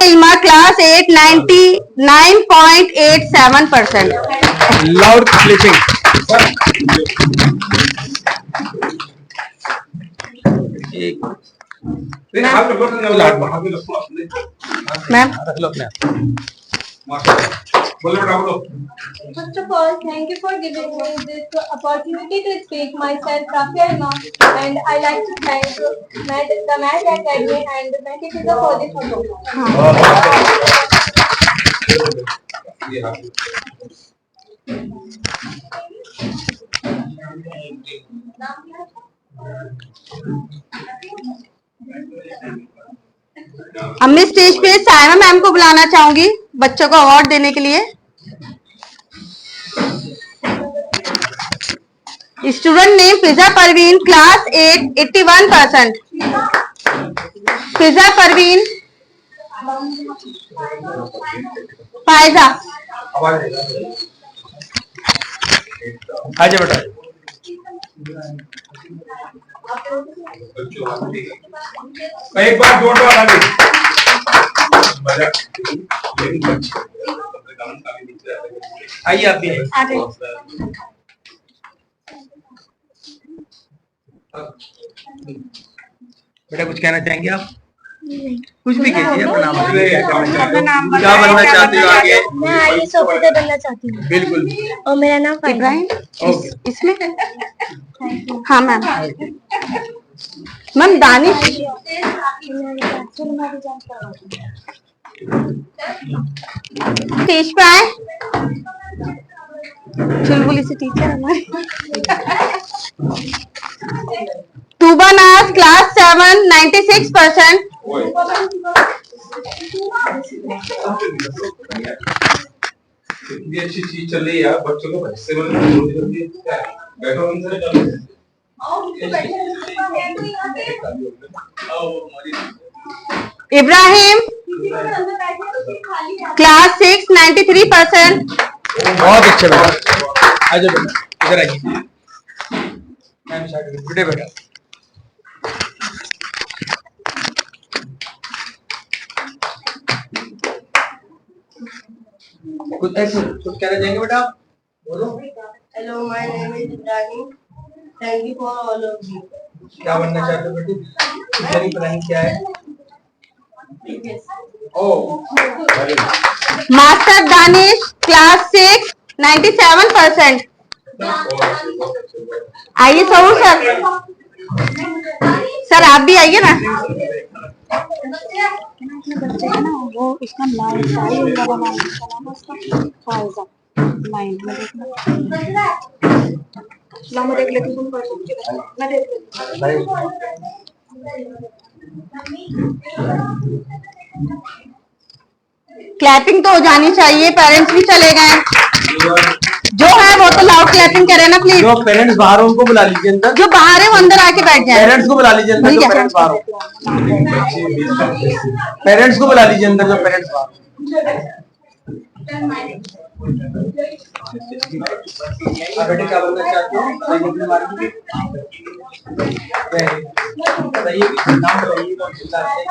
Ilma class 8, 99.87%। Loud clipping. Ma'am First of all, thank you for giving me this opportunity to speak myself, Rafia Imam, and I like to thank the Math Academy and the Math teacher for this support. अब मैं stage पे Saima ma'am को बुलाना चाहूंगी बच्चों को award देने के लिए। स्टूडेंट नेम फिजा परवीन, क्लास 8, 81%। फिजा परवीन, फायजा। आजा बेटा। एक बार जोड़ दो आगे। आइए आप भी आगे। बेटा कुछ कहना चाहेंगे आप? कुछ भी कीजिए, अपना नाम क्या बनना चाहते हो आगे? मैं आईएएस ऑफिसर बनना चाहती हूँ। बिल्कुल। और मेरा नाम इब्राहिम। ओके। इसमें हाँ मैम। मैम दानिश। स्टेज पे आए। चुलबुली से टीचर हमारे। तूबा नाज, क्लास 7, 96%। इतनी अच्छी चीज चल रही है यार, बच्चों को बच्चे बैठो उनसे। इब्राहिम, क्लास 6, 93%। बहुत अच्छे बेटा। आजा बेटा, इधर आइए। बेटे बेटा। कुछ कहना चाहेंगे बेटा? बोलो। Hello, my name is Ibrahim. Thank you for all of you. क्या बनना चाहते हो बेटी? तुम्हारी प्लानिंग क्या है? Master Danish, class 6, 97%। आइए सहूर सर। सर आप भी आइए ना। बच्चे है ना, वो इसका नाम सारी उनका नाम उसका फायजा माइंड में देखना। ला मैं देख लेती हूँ, मैं देख लेती हूँ। क्लैपिंग तो हो जानी चाहिए, पेरेंट्स भी चले गए। जो है वो तो लाउड क्लैपिंग करे ना प्लीज। जो पेरेंट्स बाहर हो उनको बुला लीजिए अंदर, जो बाहर है वो अंदर आके बैठ जाए। पेरेंट्स को बुला लीजिए अंदर, जो पेरेंट्स बाहर हो, पेरेंट्स को बुला लीजिए अंदर, जो पेरेंट्स बाहर हो। बेटे क्या बोलना चाहते हो? बताइए, नाम बताइए, कौन सी क्लास से?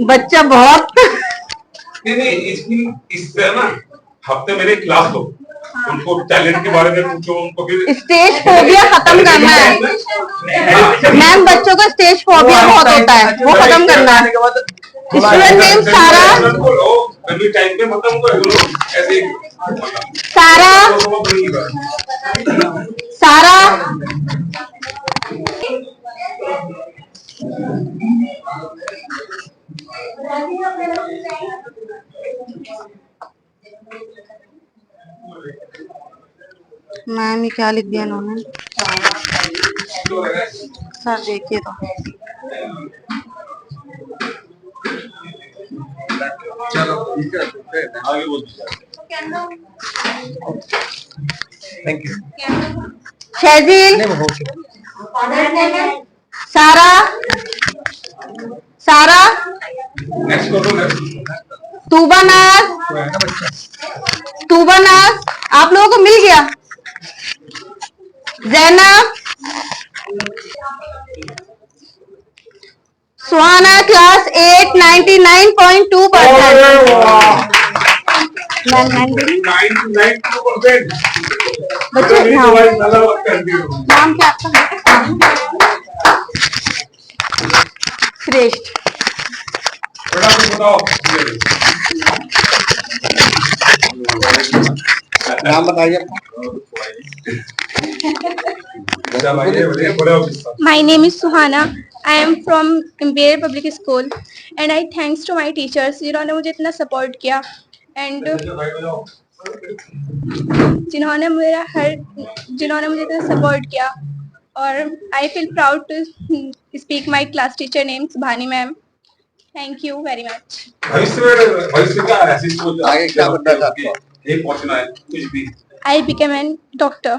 बच्चा बहुत नहीं इससे ना हफ्ते मेरे क्लास लो, उनको टैलेंट के बारे में पूछो, उनको फिर स्टेज फोबिया खत्म करना है मैम। बच्चों को स्टेज फोबिया बहुत होता है, वो खत्म करना है। स्टूडेंट नेम सारा, टाइम पे मतलब ऐसे सारा, सारा, मैम ये क्या लिख दिया इन्होंने? सर देखिए तो चलो आगे बोल थैंक यू। शहजील, सारा, सारा, नेक्स्ट करो। तूबानाज, तूबानाज, आप लोगों को मिल गया। जैनब, सुहाना क्लास 8 99.2%। बच्चे नाम क्या आपका? श्रेष्ठ। नाम बताइए। My name is Suhana. I am from Imperial Public School and I thanks to my teachers जिन्होंने मुझे इतना सपोर्ट किया and जिन्होंने मुझे इतना सपोर्ट किया। और I feel proud to speak my class teacher name Subhani ma'am. Thank you very much. भविष्य का आगे क्या बनना चाहते हो? ये पहुंचना है कुछ भी। I became a doctor.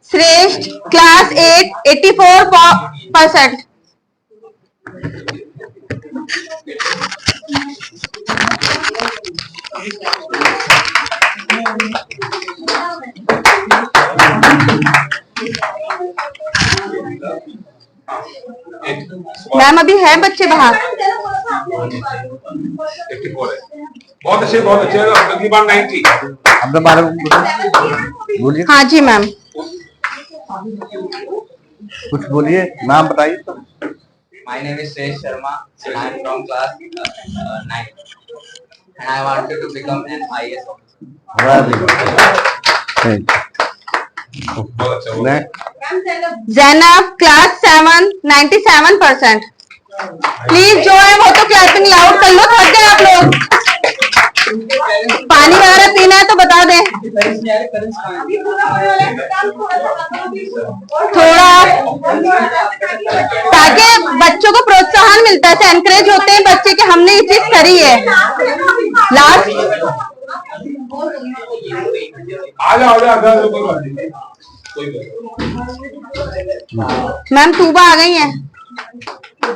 श्रेष्ठ क्लास 8 84%। मैम अभी है बच्चे बाहर। 84 है। बहुत अच्छे अगली बार 90। अपने बारे में बोलिए। हाँ जी मैम। कुछ बोलिए, नाम बताइए तो। My name is Sresh Sharma and I am from class 9 and I wanted to become an IAS officer. Zainab class 7 97%। Please जो है वो तो क्लासिंग लाउड कर लो, थक गए आप लोग। पानी वगैरह पीना है तो बता दें थोड़ा, ताकि बच्चों को प्रोत्साहन मिलता है, एनकरेज होते हैं बच्चे कि हमने ये चीज करी है। लास्ट मैम तूबा आ गई है,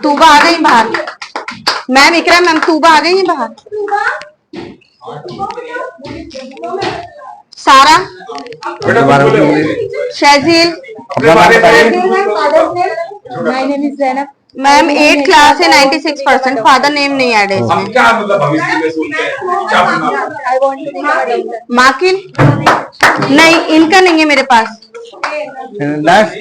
तूबा आ गई बाहर। मैम इकरा मैम तूबा आ गई है बाहर। सारा, Sharjeel, My name is Zainab. Ma'am 8 class है 96%। फादर नेम नहीं ऐड है इसमें। क्या मतलब भविष्य में सोचते हैं क्या बनना? I want to become a doctor. माकिन नहीं, इनका नहीं है मेरे पास। नेक्स्ट